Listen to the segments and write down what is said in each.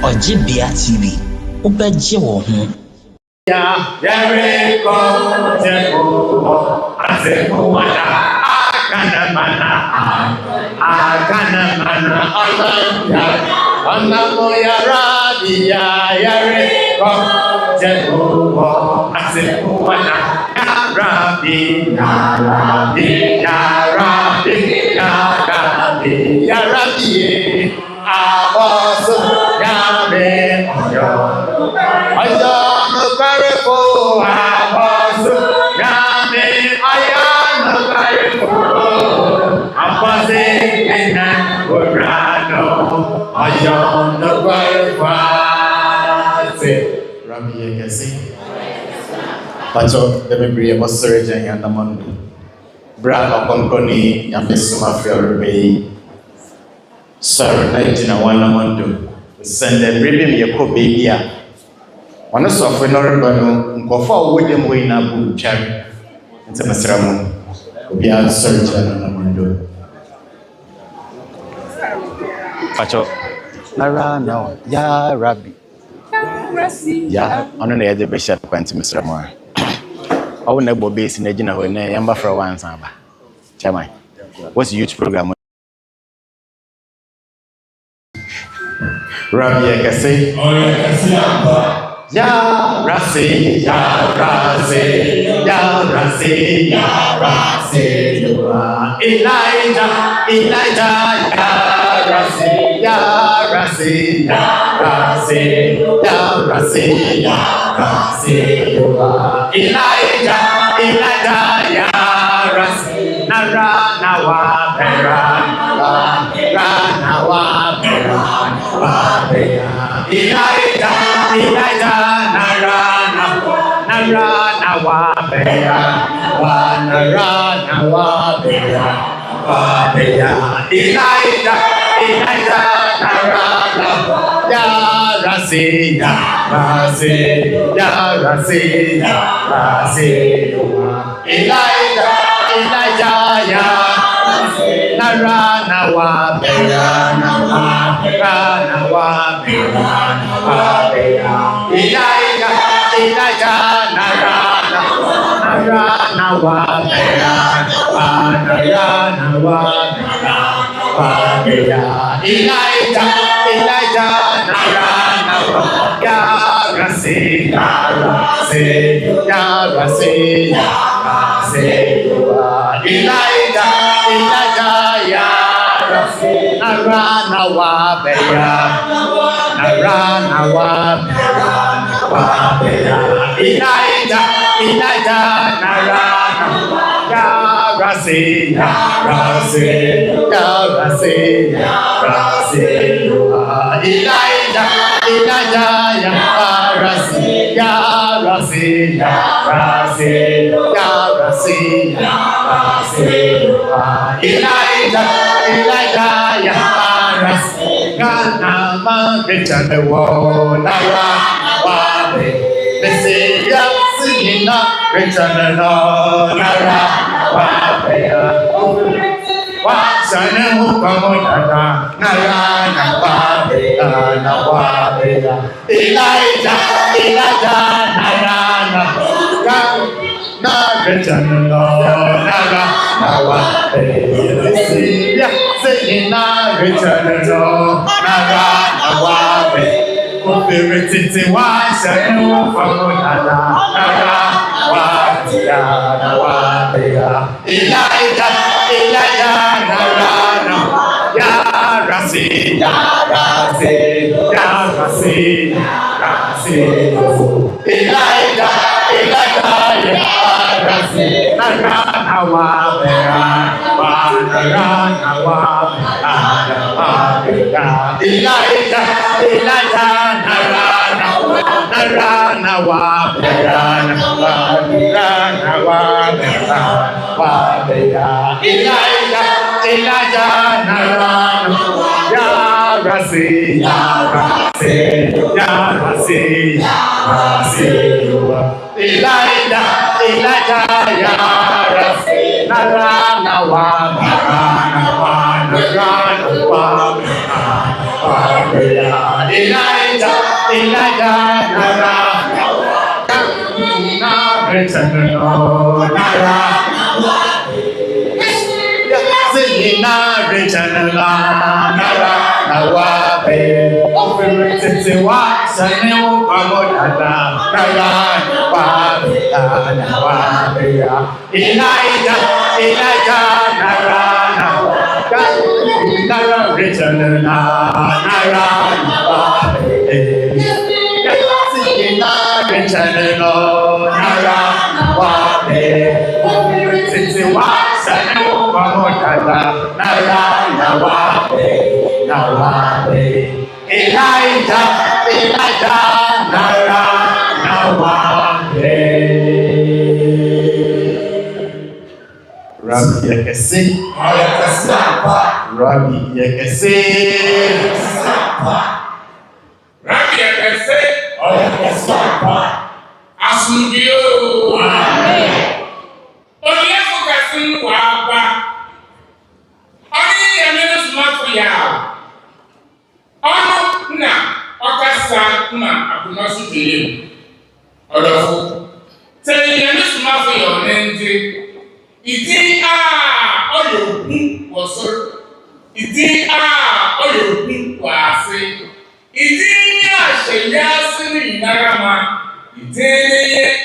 Ojibia TV, ubeje wo ho. Ya yereko jeko aseko mana akana mana Anamo ya rabi ya yereko jeko aseko mana ya rabi Abosu Nyame Oyo nukarefo Abosu Nyame Oyo nukarefo Apose ena Urano Oyo nukarefo Se Rami Yekesi Pacho Demebriye Mosore Janya Namondo Bra Ɔkrɔnkrɔnyi Nyame Somafo Rebei Sorry, I didn't want to send a baby me a co baby. One of software no go for with them way now, good cherry. It's a Masramu. We are surgeon on the window. Pacho Nara now, ya Rabbi. Ya, on the edge of the bishop went to Mr. Moore. I will never be in a general when I am for one samba. Chairman, what's the youth program? Rabbi Yekesi, Ya Rasi, Elijah, Ya Rasi, Elijah, Ya Rasi, Nara Nawa Beran, Elijah, Nara Nawa Elijah, Ya Rasi, Elijah, Ya Nara Nawa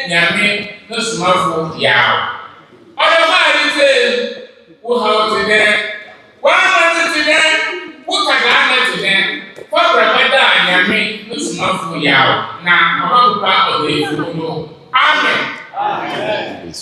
Nyame no Somafo Yawoh. Other man says, who how to them? One man to them, who can to them? For Brabada Nyame no Somafo Yawoh. Now, I'm part of the Amen. Amen.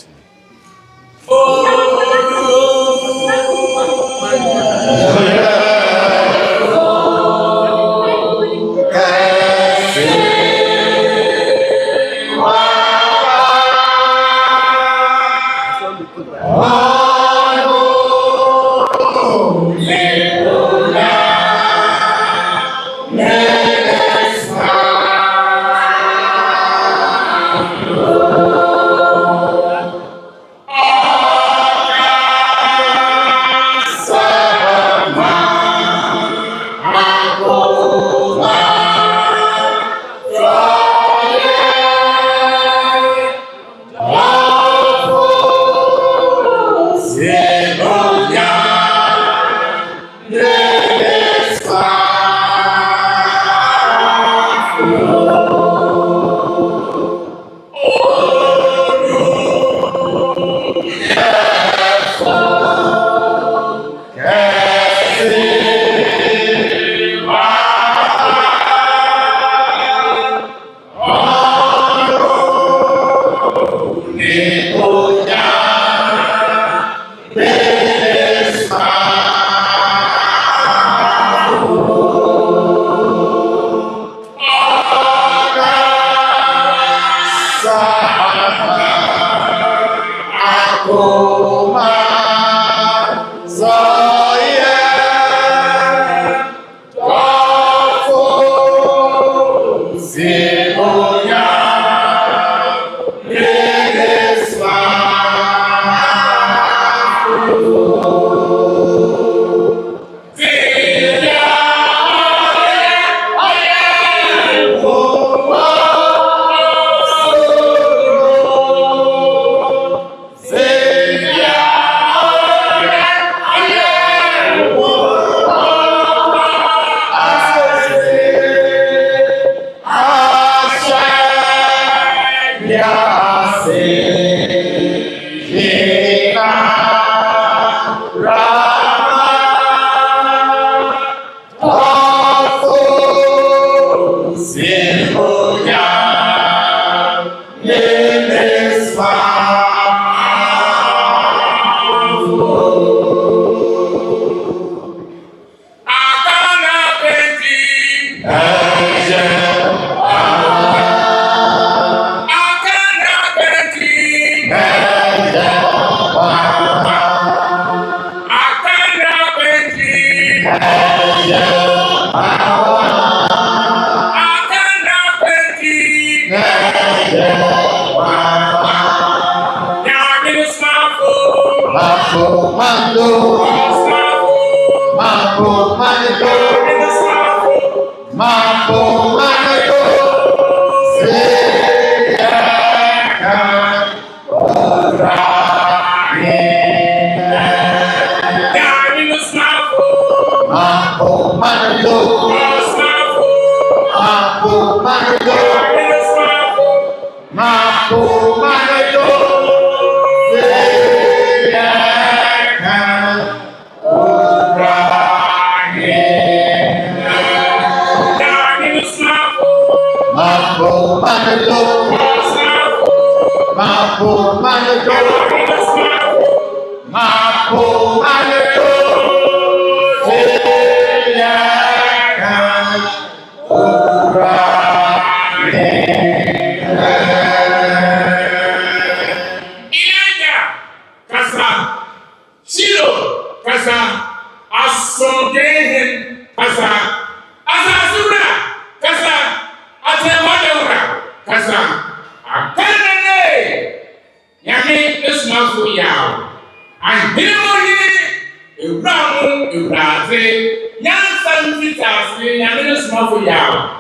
Somafo Yawoh.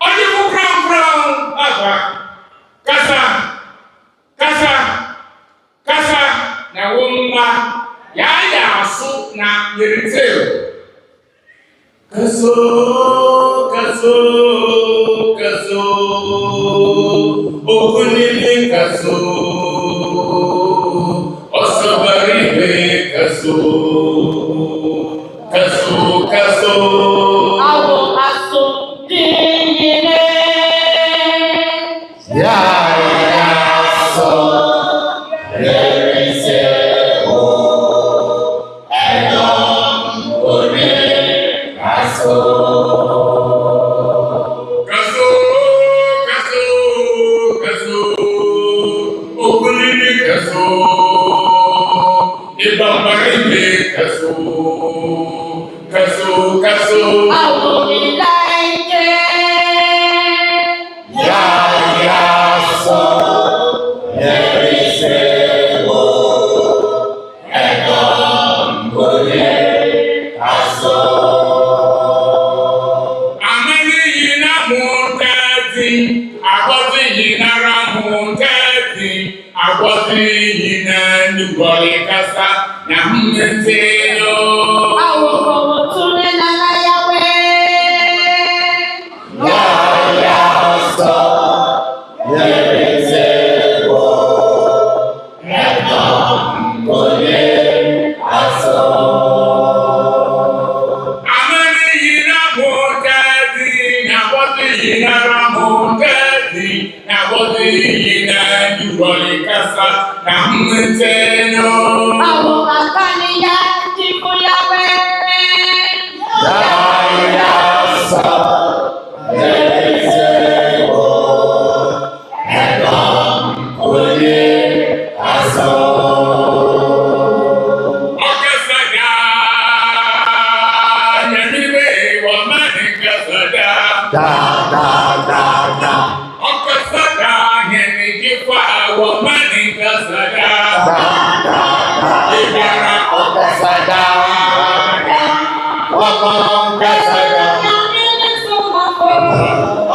Ɔdefo kran aba. Kasa na womma ya aso na yeriteo. Kaso okunini kaso osobaribe kaso awo aso dinine ya so yerese o edom one kaso okunini kaso ibambaribe kaso awo ilaike ya so yerese o edom one kaso amani yina mutati agbozi yina ramutati agbozi yina nugoli kasa na mmetelo awo kowo tune na ya so yerese o edom one kaso amani yina mutati agbozi yina ramutati agbozi yina nugoli kasa na mmetelo awo akani ya tiku ya wewe ya so yerese o edom one kaso Okasada, yanibe wamani kasada. da Okasada, yanikifa wamani kasada. Ibara okasada wamon kasada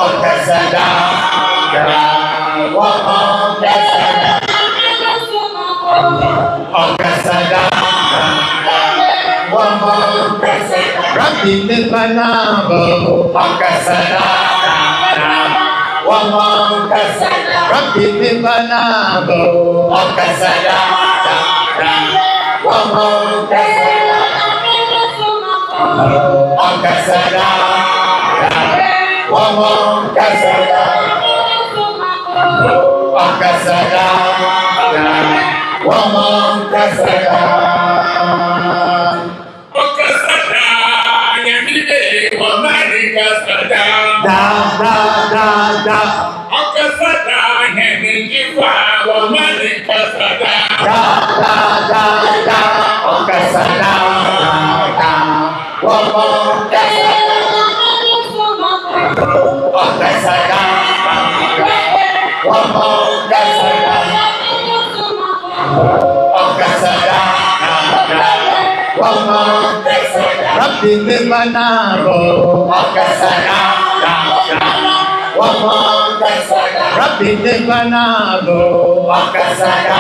okasada wamon kasada okasada wamon kasada Rabbi Nipanabo okasada wamon kasada Rabbi Nipanabo okasada wamon kasada okasada wamon kasada okasada wamon kasada Okasada, yanibe wamani kasada. da Okasada, yanikifa wamani kasada. okasada wamon kasada okasada wamon kasada Okasada Rabbi Nimanabo Okasada Rabbi Nimanabo Okasada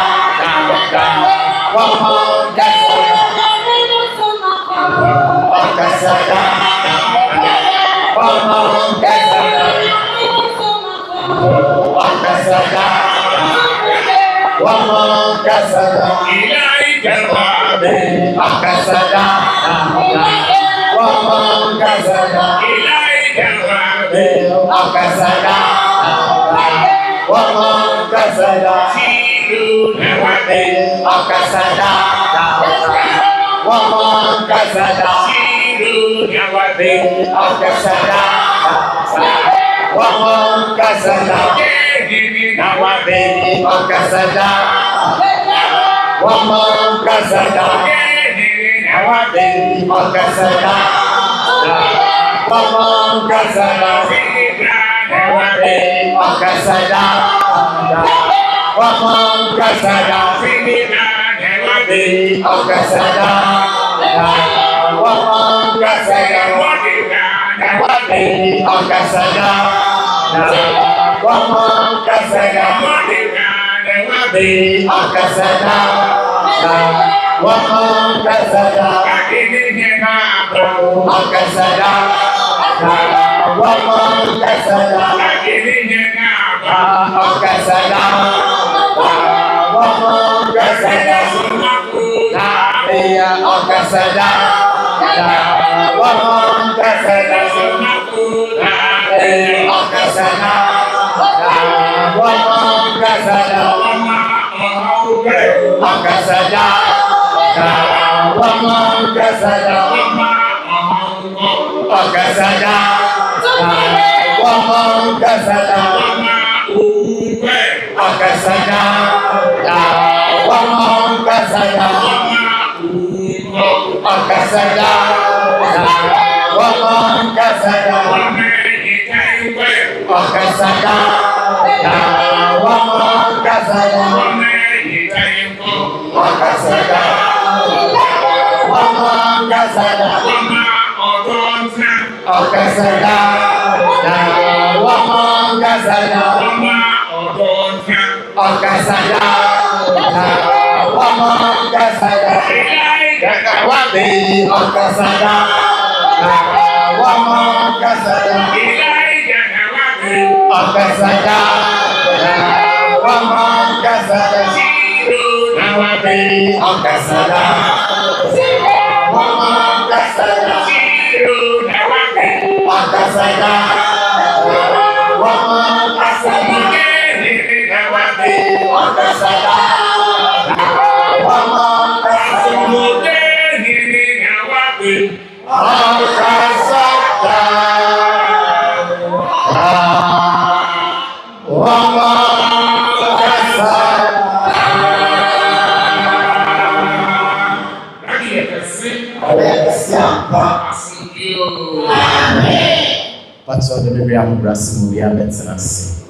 Pastor de biblia mubrasi mu ya betnas.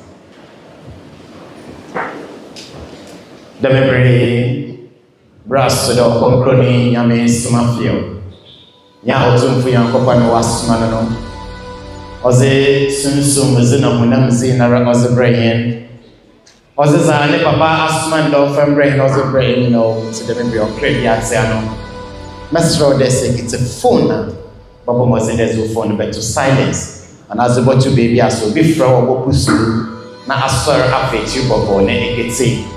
The memory brass to the Ɔkrɔnkrɔnyi Nyame Somafo. Ya otumfu Yankopɔ no wasoma no. Oze sunsum zina munam zina ra oze brain. Oze za ne papa asoma ndo fam brain oze brain no to the memory of Ɔkrɔnyi atiano. Mesro de sekite phone. Baba moze de phone but to silence. And as about to baby as so be from or pursue na asor affect you babo na ekete.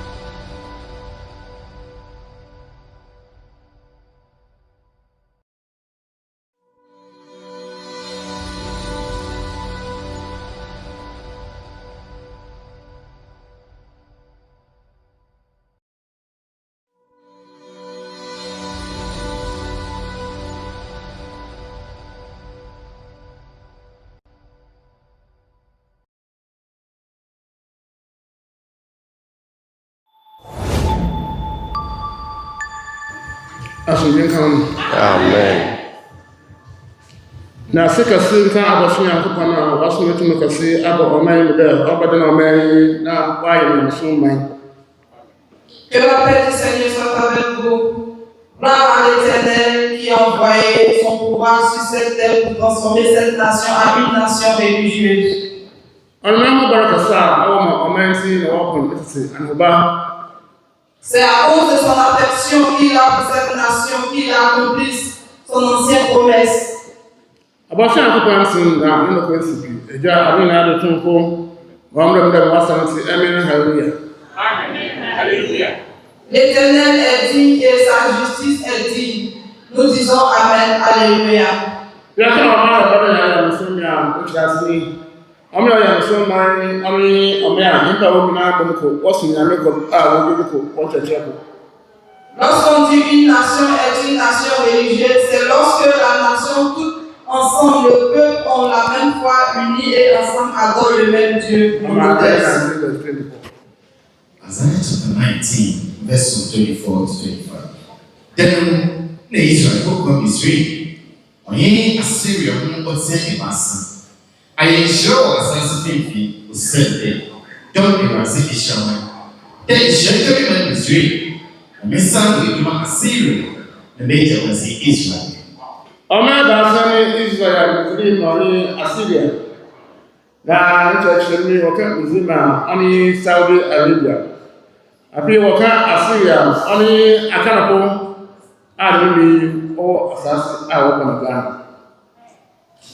Amen. Na sika sinta abosu Yankopɔn a waso metumi kase aba ɔman mu dɛ ɔbɛda na ɔman na waayɛ no so man. Que la paix du Seigneur soit avec vous. Gloire à l'Éternel qui a envoyé son pouvoir sur cette terre pour transformer cette nation en une nation religieuse. C'est à cause de son affection qu'il a pour cette nation qu'il accomplisse son ancienne promesse. L'Éternel est digne et sa justice est digne. Nous disons Amen. Alléluia. Lorsqu'on dit une nation est une nation religieuse, c'est lorsque la nation toute ensemble, le peuple ont la même foi, unis et ensemble adorent le même Dieu. Isaiah chapter 19, verse 24 to 25. Then the Israel spoke of Israel. Onye Assyria who was sent in Massa. I am sure as I say, who said it. Don't be Massa Ishama. Then Israel came in Israel. And my son will become Assyria. The major was Israel. Assyria. Now, actually, only Saudi Arabia. Api waka Assyria, only Akanapo, Adami, or Assassin, Ghana.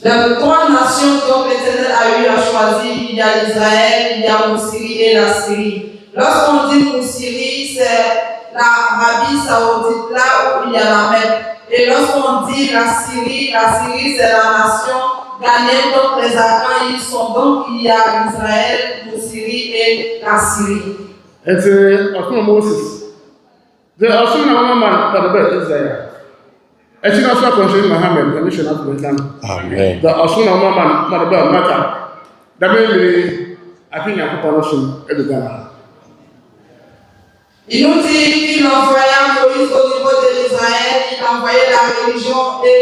Les trois nations dont l'Éternel a eu à choisir, il y a l'Israël, il y a Syrie et la Syrie. Lorsqu'on dit Syrie, c'est l'Arabie Saoudite, là où il y a la mer. Et lorsqu'on dit la Syrie, c'est la nation ghanéenne, donc les Arabes, ils sont donc il y a l'Israël, la Syrie et la Syrie. And so, Moses, the Osman woman that the Israel. And she also concerning Muhammad, the mission of the Islam. Amen. The Osman woman, Mother Maka, the baby, I think I put on some at the Ghana. Il nous dit qu'il envoya Moïse au niveau de l'Israël, il envoyait la religion et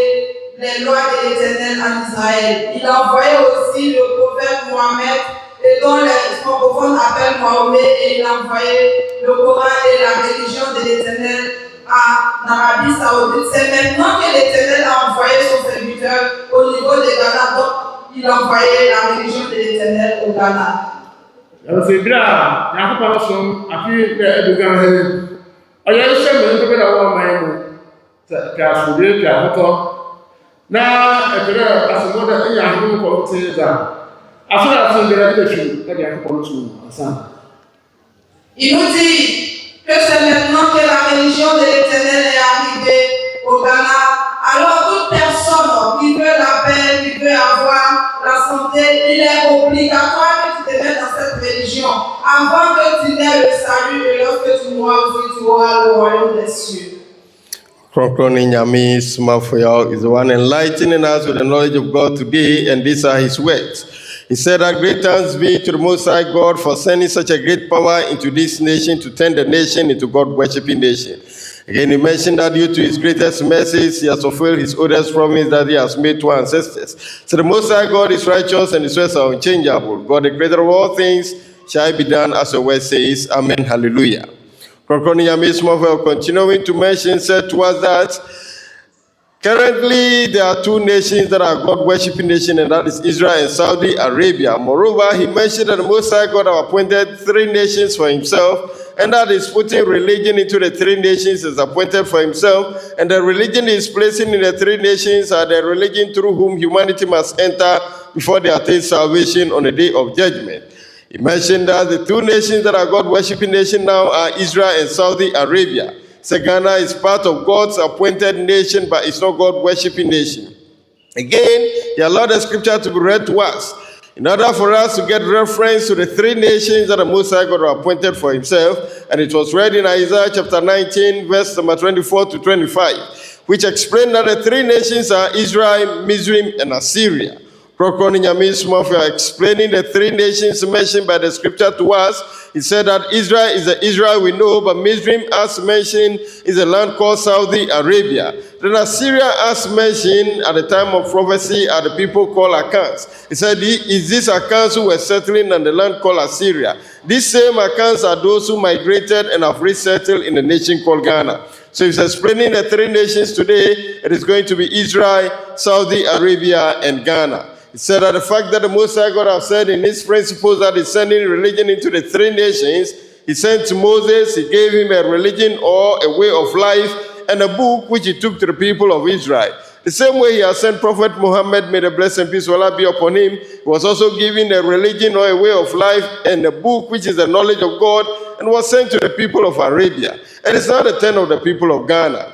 les lois de l'Éternel en Israël. Il envoyait aussi le prophète Mohamed, et dont les francophones appellent Mahomet, et il envoyait le Coran et la religion de l'Éternel en Arabie Saoudite. C'est maintenant que l'Éternel a envoyé son serviteur au niveau de Ghana, donc il envoyait la religion de l'Éternel au Ghana. C'est bien, il y a un peu de son, après le Ghana. Il y a un chemin de la Wamaïmo, qui a soudé, qui a encore. Là, et puis là, à ce moment-là, il y a un peu de côté là. Après la fin de la vie, il y a un peu de son ensemble. Il nous dit que c'est maintenant que la religion de l'Éternel est arrivée au Ghana. Alors toute personne qui veut la paix, qui veut avoir la santé, il est obligatoire que tu te mettes dans cette religion avant que tu n'aies le salut et lorsque tu mourras aussi, tu auras le royaume des cieux. Ɔkrɔnkrɔnyi Nyame Somafo is the one enlightening us with the knowledge of God today, and these are his words. He said that great thanks be to the Most High God for sending such a great power into this nation to turn the nation into God-worshipping nation. Again, he mentioned that due to his greatest mercies, he has fulfilled his oldest promise that he has made to our ancestors. So the Most High God is righteous and his words are unchangeable. God, the creator of all things, shall be done as your word says. Amen. Hallelujah. Ɔkrɔnkrɔnyi Nyame Somafo continuing to mention said to us that currently there are two nations that are God-worshipping nations, and that is Israel and Saudi Arabia. Moreover, he mentioned that the Most High God have appointed three nations for himself, and that is putting religion into the three nations is appointed for himself, and the religion he is placing in the three nations are the religion through whom humanity must enter before they attain salvation on the day of judgment. He mentioned that the two nations that are God-worshipping nations now are Israel and Saudi Arabia. So Ghana is part of God's appointed nation, but it's not God-worshipping nation. Again, he allowed the scripture to be read to us in order for us to get reference to the three nations that the Most High God appointed for himself. And it was read in Isaiah chapter 19, verse number 24 to 25, which explained that the three nations are Israel, Mizraim, and Assyria. Ɔkrɔnkrɔnyi Nyame Somafo explaining the three nations mentioned by the scripture to us, he said that Israel is the Israel we know, but Mizraim, as mentioned, is a land called Saudi Arabia. Then Assyria, as mentioned at the time of prophecy, are the people called Akans. He said, is these Akans who were settling in the land called Assyria? These same Akans are those who migrated and have resettled in the nation called Ghana. So he's explaining the three nations today. It is going to be Israel, Saudi Arabia, and Ghana. He said that the fact that the Most High God has said in his principles that he's sending religion into the three nations, he sent to Moses, he gave him a religion or a way of life and a book which he took to the people of Israel. The same way he has sent Prophet Muhammad, may the blessing and peace of Allah be upon him, he was also given a religion or a way of life and a book which is the knowledge of God, and was sent to the people of Arabia. And it's not the turn of the people of Ghana.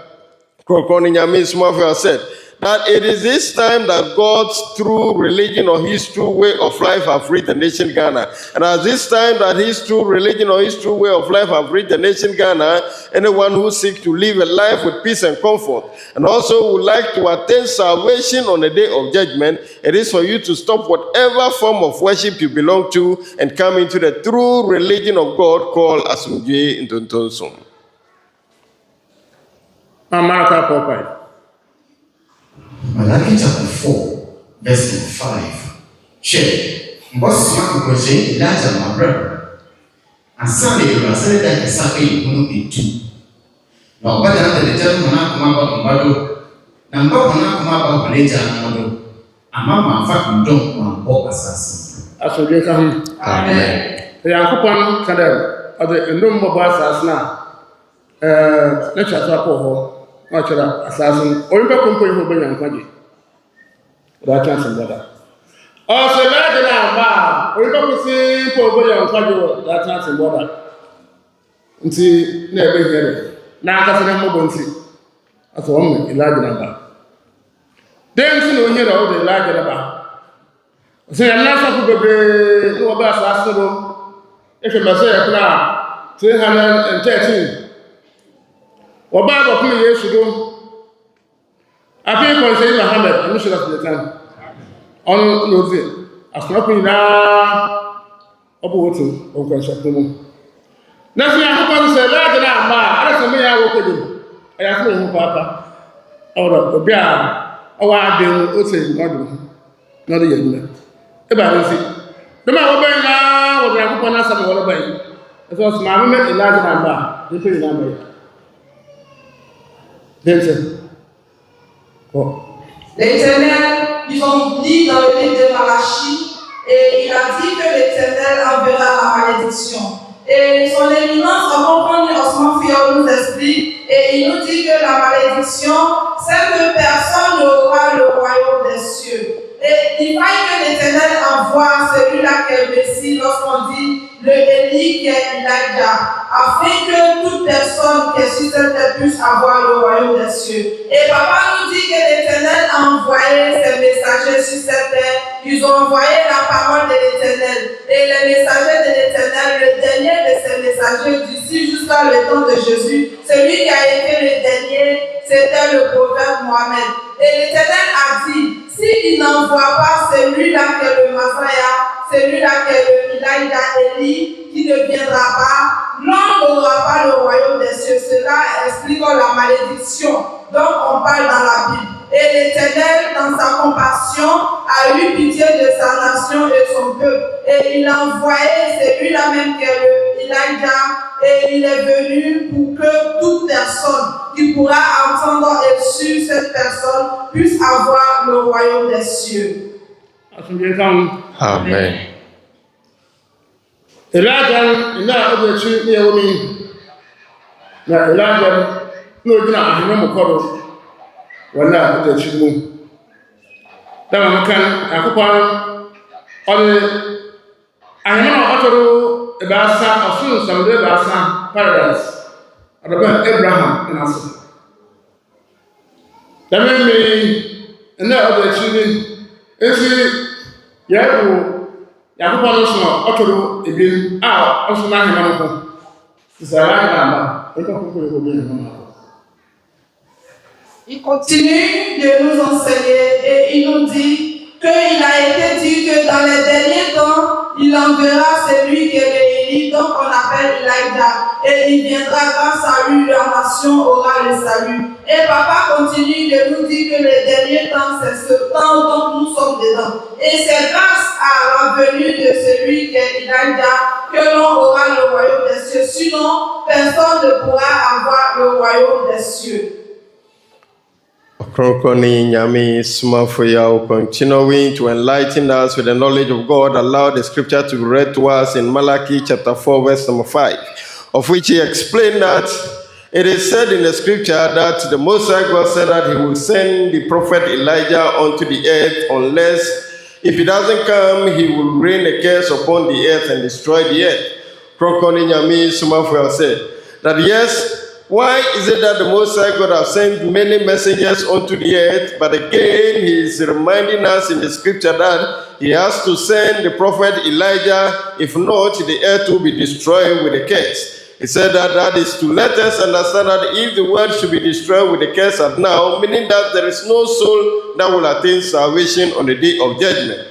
Ɔkrɔnkrɔnyi Nyame Somafo has said that it is this time that God's true religion or his true way of life have reached the nation Ghana. And at this time that his true religion or his true way of life have reached the nation Ghana, anyone who seeks to live a life with peace and comfort, and also would like to attain salvation on the day of judgment, it is for you to stop whatever form of worship you belong to and come into the true religion of God called Asumdwe Ntontonsum. Amaraka Popeye. Malachi chapter 4, verse 5. Share. Boss Ɔkrɔnkrɔnyi Elijah Mabrel. And Sunday, you are saying that the Sunday will be two. Now, but after the gentleman, come about Mado. Number one, come about Malaysia and Mado. And Mamma, fucking don't want assassin. As we get home. Amen. The Yankupon Cadel, or the number of us now. Let's chat up over. Natural assassin, or you can put your body and quantity. That chance and better. Also, let it out, or you can see for body and quantity. That chance and better. Until never hear it. Now, that's a number as a woman, Elijah number. Then, you hear all the Elijah number. Say, I'm not so good, no about assassin. If you must say a plan, 313. Bible come years ago. I think President Muhammad, I'm not sure of the time. On Lozzie, as not in now, Obotu, or Conshakumu. Nothing happens, a large and a man. I don't know I work with him. I asked him, Papa, out of the beer, or I've been also not a young man. About it. The man will now, what I put on us and what about it was my woman, a large number, the pretty number. L'Éternel, ils ont dit dans le livre de Malachie, et il a dit que l'Éternel enverra la malédiction. Et son éminence, Ɔkrɔnkrɔnyi Somafo nous explique, et il nous dit que la malédiction, c'est que personne n'aura le royaume des cieux. Et il faille que l'Éternel envoie celui-là qui est le Messie lorsqu'on dit le Élie qui est Elijah, afin que toute personne qui est sur cette terre puisse avoir le royaume des cieux. Et Papa nous dit que l'Éternel a envoyé ses messagers sur cette terre. Ils ont envoyé la parole de l'Éternel. Et les messagers de l'Éternel, le dernier de ces messagers d'ici jusqu'à le temps de Jésus, celui qui a été le dernier, c'était le prophète Mohamed. Et l'Éternel a dit, s'il n'envoie pas celui-là qui est le Messiah, celui-là qui est le Elijah Élie, qui ne viendra pas, l'homme n'aura pas le royaume des cieux. Cela explique la malédiction dont on parle dans la Bible. Et l'Éternel, dans sa compassion, a eu pitié de sa nation et son peuple. Et il a envoyé celui-là même qui est le Elijah, et il est venu pour que toute personne qui pourra entendre et suivre cette personne puisse avoir le royaume des cieux. Amen. Elijah, in that other tree near me. Now, Elijah, no, I remember Coro. When I put the tree. Then I can, I know about some about some paradise. About Abraham and Asa. That made me, and that other tree, Yawoh, Yakob also Otoro again. Also now Himano. It's a right number. Il continue de nous enseigner et il nous dit qu'il a été dit que dans les derniers temps, il enverra celui qui est Élie, donc on appelle Elijah, et il viendra grâce à lui, la nation aura le salut. Et papa continue de nous dire que les derniers temps, c'est ce temps dont nous sommes dedans. Et c'est grâce à la venue de celui qui est Elijah que l'on aura le royaume des cieux. Sinon, personne ne pourra avoir le royaume des cieux. Ɔkrɔnkrɔnyi Nyame Somafo Yawoh, continuing to enlighten us with the knowledge of God, allow the scripture to be read to us in Malachi chapter 4, verse number 5, of which he explained that it is said in the scripture that the Most High God said that he will send the prophet Elijah unto the earth, unless if he doesn't come, he will rain a curse upon the earth and destroy the earth. Ɔkrɔnkrɔnyi Nyame Somafo said that yes, why is it that the Most High God has sent many messengers unto the earth, but again he is reminding us in the scripture that he has to send the prophet Elijah, if not, the earth will be destroyed with a curse. He said that is to let us understand that if the world should be destroyed with a curse at now, meaning that there is no soul that will attain salvation on the day of judgment.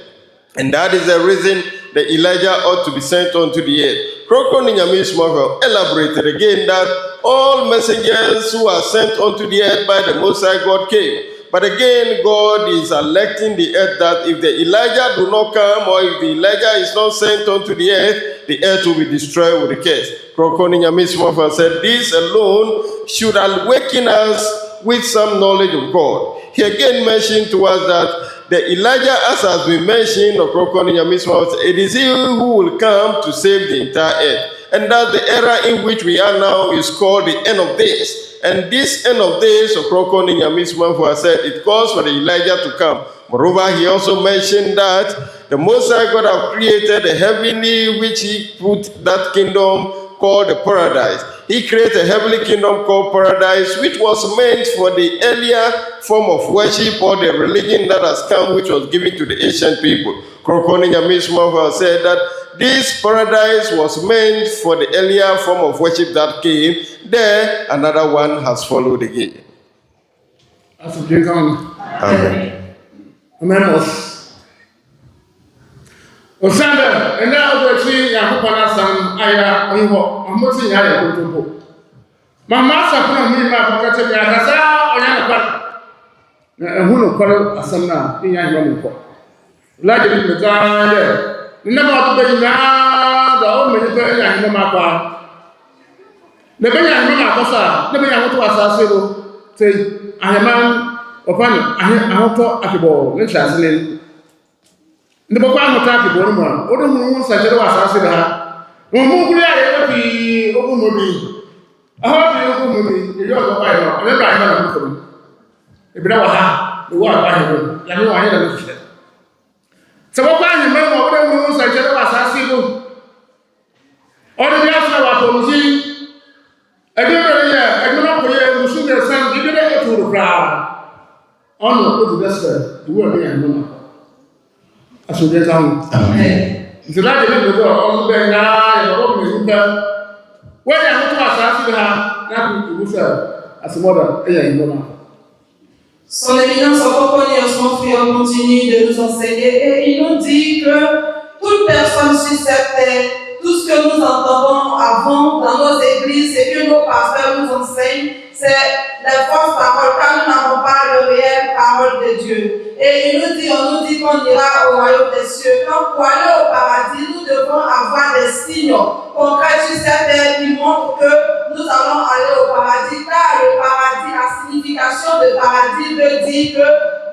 And that is the reason that Elijah ought to be sent unto the earth. Ɔkrɔnkrɔnyi Nyame Somafo elaborated again that all messengers who are sent unto the earth by the Most High God came. But again, God is electing the earth that if the Elijah do not come, or if the Elijah is not sent unto the earth will be destroyed with a curse. Ɔkrɔnkrɔnyi Nyame Somafo said this alone should awaken us with some knowledge of God. He again mentioned to us that the Elijah, as has been mentioned, Ɔkrɔnkrɔnyi Nyame Somafo said, it is he who will come to save the entire earth. And that the era in which we are now is called the end of days. And this end of days, Ɔkrɔnkrɔnyi Nyame Somafo said, it calls for the Elijah to come. Moreover, he also mentioned that the Most High God have created a heavenly, which he put that kingdom called the paradise. He created a heavenly kingdom called paradise, which was meant for the earlier form of worship or the religion that has come, which was given to the ancient people. Ɔkrɔnkrɔnyi Nyame Somafo said that this paradise was meant for the earlier form of worship that came. There, another one has followed again. Amen. Amen. Osanda, and now the tree, Yakupana, some Aya, I'm not saying I am going to. My master put me back for Catania, and who will call us some now in Yaman. Like it in the time. Never to be now, the old military and Mamma. The Benjamin Mamma, the Benjamin to assassinate, say, I am man upon I want to at the ball, let's assassinate. The Bokan attack the Borma, or the moon such a assassinate. When Muglia be Okumudi, I hope you Okumudi, you don't know why, I never had a look. If you know the word I have, I know I had a look. So what kind of men or the moon such a assassinate? Or the Biafra was policy. I do not play the sugar son, give it to the crowd. On the best, you will be a woman. I should get on. The light of the door, all the day now, and open the when I went to assassinate her, nothing to sell as a mother, a woman. Son éminence Ɔkrɔnkrɔnyi Somafo continue de nous enseigner et il nous dit que toute personne sur cette terre, tout ce que nous entendons avant dans nos églises, ce que nos pasteurs nous enseignent, c'est les fausses paroles, car nous n'avons pas de réelle parole de Dieu. Et on nous dit qu'on ira au royaume des cieux. Quand pour aller au paradis, nous devons avoir des signes concrets sur cette terre qui montrent que nous allons aller au paradis. Car le paradis, la signification de paradis veut dire que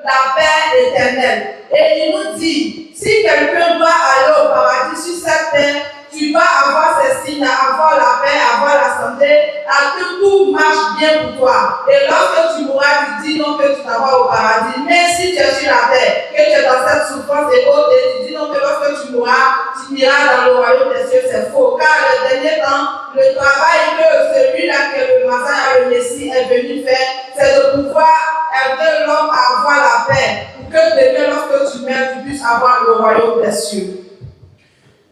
la paix éternelle. Et il nous dit, si quelqu'un doit aller au paradis sur cette terre, tu dois avoir ces signes, avoir la paix, avoir la santé, à que tout marche bien pour toi. Et lorsque tu mourras, tu dis non que tu t'en vas au paradis. Mais si tu es sur la terre, que tu es dans cette souffrance et autres, et tu dis non que lorsque tu mourras, tu iras dans le royaume des cieux, c'est faux. Car le dernier temps, le travail que celui-là que le Messiah, le Messie est venu faire, c'est de pouvoir aider l'homme à avoir la paix. Pour que demain, lorsque tu meurs, tu puisses avoir le royaume des cieux.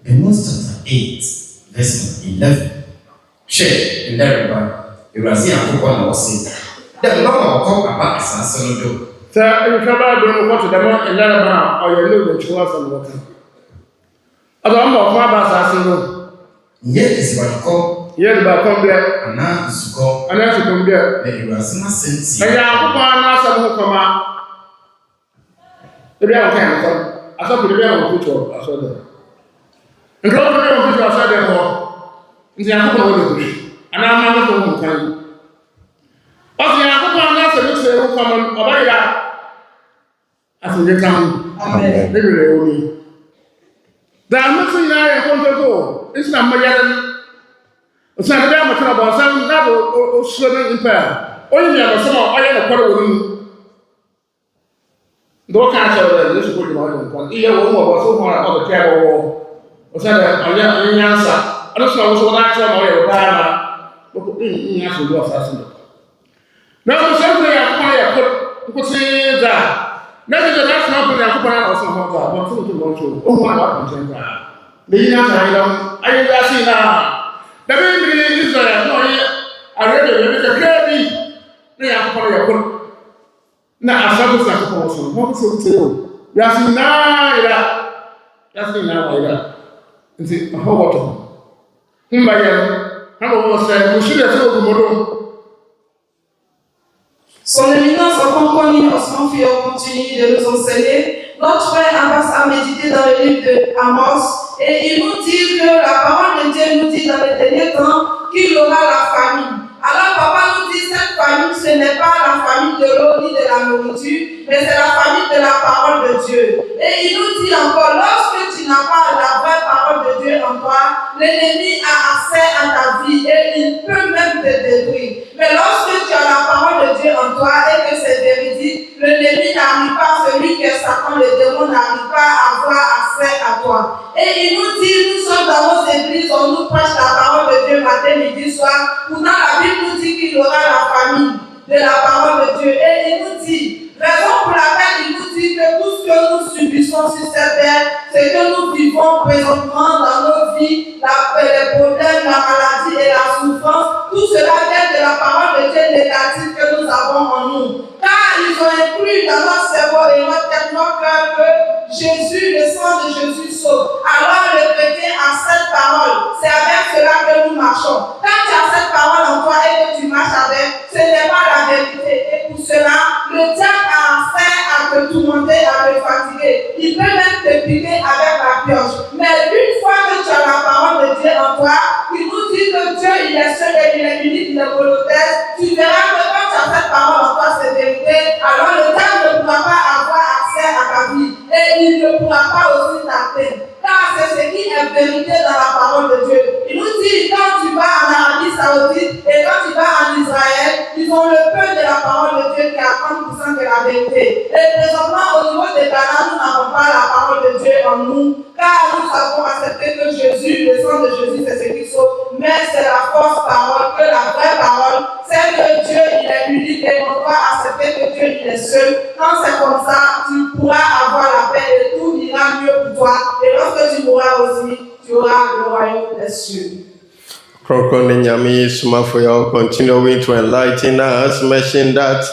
Amos chapter 8, verse 11. Share in everybody. Eurasi akoko na wose. The Lord will come about asase no do. Sir, if you have been what the man in Alabama or you know the choice on water. About more about asase no. Yes, but call. Yes, but come there. And now is to call. And then to come there. Then you are some sense. And I hope I know some come out. The real kind of fun. I thought the real picture. I saw them. And the real picture, I saw them all. And the Uncle and I'm not going to come. Of the Uncle, I'm not to come over here. As we come, Amen. They will only. There are nothing I want to go. It's not my yellow. It's not a damn about some level or swimming in pair. Only there was some of I am a quarter with you. No can't tell this is good one. Either one was so far on the cable wall. Was that a young answer? I don't know what I saw my Obama. But in answer to assassin. Now, the same way I put say that. Never the last company I put out some of that, but to go to. Oh, my God, the United I see now. The baby is there. No, I read it. It's a baby. They are put it. Now, I saw this like a person. What was it to you? That's now. That's now. And see, a whole lot of them. How was said, we should have told the model. Son éminence Ɔkrɔnkrɔnyi Somafo continue de nous enseigner. Notre frère Abbas a médité dans le livre de Amos et il nous dit que la parole de Dieu nous dit dans les derniers temps qu'il aura la famine. Alors papa nous dit cette famine, ce n'est pas la famine de l'eau ni de la nourriture, mais c'est la famine de la parole de Dieu. Et il nous dit encore, lorsque tu n'as pas la vraie parole de Dieu en toi, l'ennemi a accès à ta vie et il peut même te détruire. Mais lorsque tu as la parole de Dieu en toi et que c'est véridique, l'ennemi n'arrive pas, celui qui est Satan, le démon n'arrive pas à avoir accès à toi. Et il nous dit, nous sommes dans nos églises, on nous prêche la parole de Dieu matin, midi, soir. Pourtant la Bible nous dit qu'il aura la famille de la parole de Dieu. Et il nous dit, raison pour laquelle il nous dit que tout ce que nous subissons sur cette terre, c'est que nous vivons présentement dans nos vies, les problèmes, la maladie et la souffrance, tout cela vient de la parole de Dieu négative que nous avons en nous. Car ils ont inclus dans notre cerveau et notre tête, notre cœur que Jésus, le sang de Jésus sauve. Alors le chrétien a cette parole, c'est avec cela que nous marchons. Quand tu as cette parole en toi et que tu marches avec, ce n'est pas la vérité. Et pour cela, le diable a affaire à te tourmenter, à te fatiguer. Il peut même te piquer avec la pioche. Mais une fois que tu as la parole de Dieu en toi, il nous dit que Dieu, il est seul et il est unique, il est volontaire. Tu verras que quand tu as cette parole en toi, c'est vérité. Alors le diable ne pourra pas avoir accès à ta vie. Et il ne pourra pas aussi t'atteindre. Car c'est ce qui est vérité dans la parole de Dieu. Il nous dit, quand tu vas en Arabie Saoudite et quand tu vas en Israël, ils ont le peu de la parole de Dieu qui est à 30% de la vérité. Et présentement, au niveau des Ghana, nous n'avons pas la parole de Dieu en nous, car nous avons accepté que Jésus, le sang de Jésus, c'est ce qui sauve. Mais c'est la fausse parole, que la vraie parole, c'est que Dieu, il est unique et on doit accepter que Dieu, il est seul. Quand c'est comme ça, tu pourras avoir la paix et tout ira mieux pour toi. Et lorsque tu mourras aussi, tu auras le royaume des cieux. Ɔkrɔnkrɔnyi Nyame Somafo continuing to enlighten us, mention that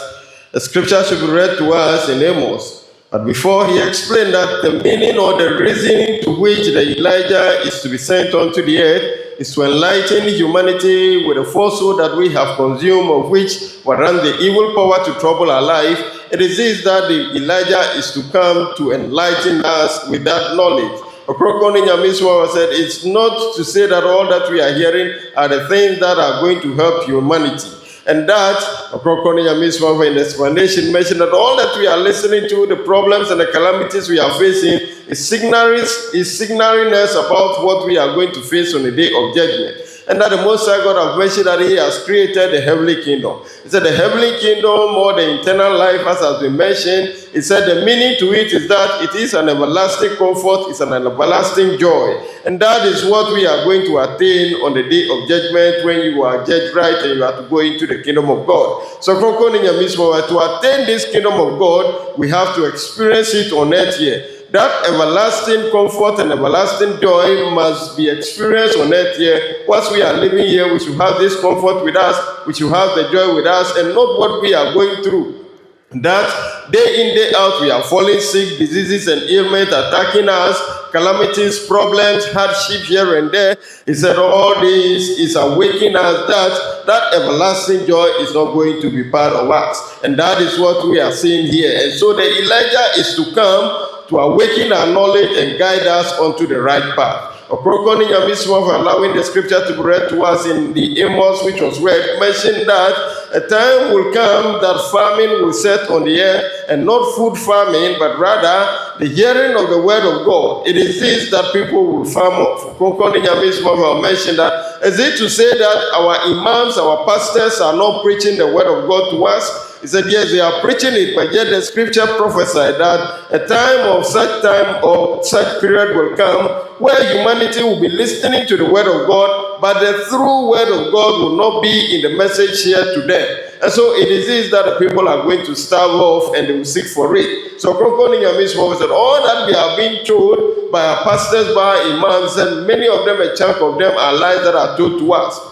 the scripture should be read to us in Amos. But before he explained that the meaning or the reason to which the Elijah is to be sent unto the earth is to enlighten humanity with the falsehood that we have consumed, of which will run the evil power to trouble our life. It is this that the Elijah is to come to enlighten us with that knowledge. Ɔkrɔnkrɔnyi Nyame Somafo said, it's not to say that all that we are hearing are the things that are going to help humanity. And that, Ɔkrɔnkrɔnyi Nyame Somafo in explanation mentioned that all that we are listening to, the problems and the calamities we are facing, is signaling us about what we are going to face on the day of judgment. And that the Most High God has mentioned that He has created the heavenly kingdom. He said the heavenly kingdom or the eternal life, as has been mentioned, he said the meaning to it is that it is an everlasting comfort, it's an everlasting joy. And that is what we are going to attain on the day of judgment when you are judged right and you are to go into the kingdom of God. So Ɔkrɔnkrɔnyi Nyame Somafo, to attain this kingdom of God, we have to experience it on earth here. That everlasting comfort and everlasting joy must be experienced on earth here. Whilst we are living here, we should have this comfort with us, we should have the joy with us, and not what we are going through. that day in, day out, we are falling sick, diseases and ailments attacking us, calamities, problems, hardship here and there. He said all this is awakening us that everlasting joy is not going to be part of us. And that is what we are seeing here. And so the Elijah is to come to awaken our knowledge and guide us onto the right path. Ɔkrɔnkrɔnyi Nyame Somafo, allowing the scripture to be read to us in the Amos, which was read, mentioned that a time will come that famine will set on the earth, and not food famine, but rather the hearing of the word of God. It is this that people will farm up. Ɔkrɔnkrɔnyi Nyame Somafo mentioned that, is it to say that our imams, our pastors are not preaching the word of God to us? He said, yes, they are preaching it, but yet the scripture prophesied that a time or such period will come where humanity will be listening to the word of God, but the true word of God will not be in the message here to them. And so it is this that the people are going to starve off and they will seek for it. So Ɔkrɔnkrɔnyi Nyame Somafo said, all that we are being told by our pastors, by our imams, and many of them, a chunk of them, are lies that are told to us.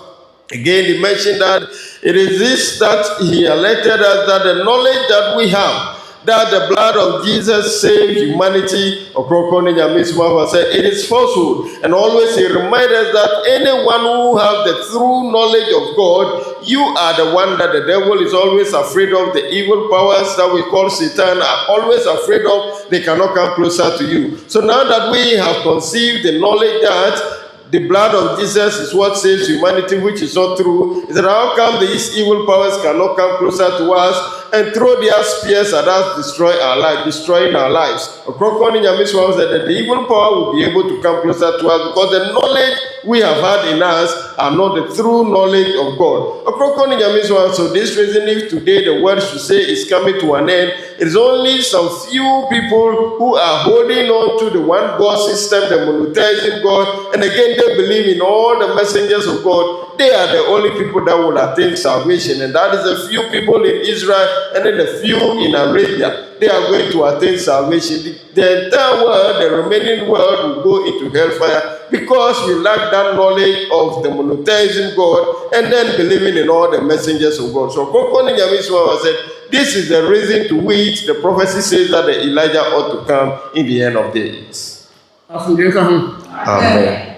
Again, he mentioned that it is this that he elected us, that the knowledge that we have, that the blood of Jesus saved humanity. Ɔkrɔnkrɔnyi Nyame Somafo said it is falsehood. And always he reminds us that anyone who has the true knowledge of God, you are the one that the devil is always afraid of. The evil powers that we call Satan are always afraid of. They cannot come closer to you. So now that we have conceived the knowledge that the blood of Jesus is what saves humanity, which is not true, is that how come these evil powers cannot come closer to us and throw their spears at us, destroying our lives? Ɔkrɔnkrɔnyi Nyame Somafo said that the evil power will be able to come closer to us because the knowledge we have had in us are not the true knowledge of God. Ɔkrɔnkrɔnyi Nyame Somafo, so this reason, if today the word should say is coming to an end, it is only some few people who are holding on to the one God system, the monotheistic God, and again they believe in all the messengers of God. They are the only people that will attain salvation, and that is a few people in Israel and then a few in Arabia. They are going to attain salvation. The entire world, the remaining world, will go into hellfire because we lack that knowledge of the monotheism God and then believing in all the messengers of God. So Ɔkrɔnkrɔnyi Nyame Somafo said, this is the reason to which the prophecy says that the Elijah ought to come in the end of days. Amen.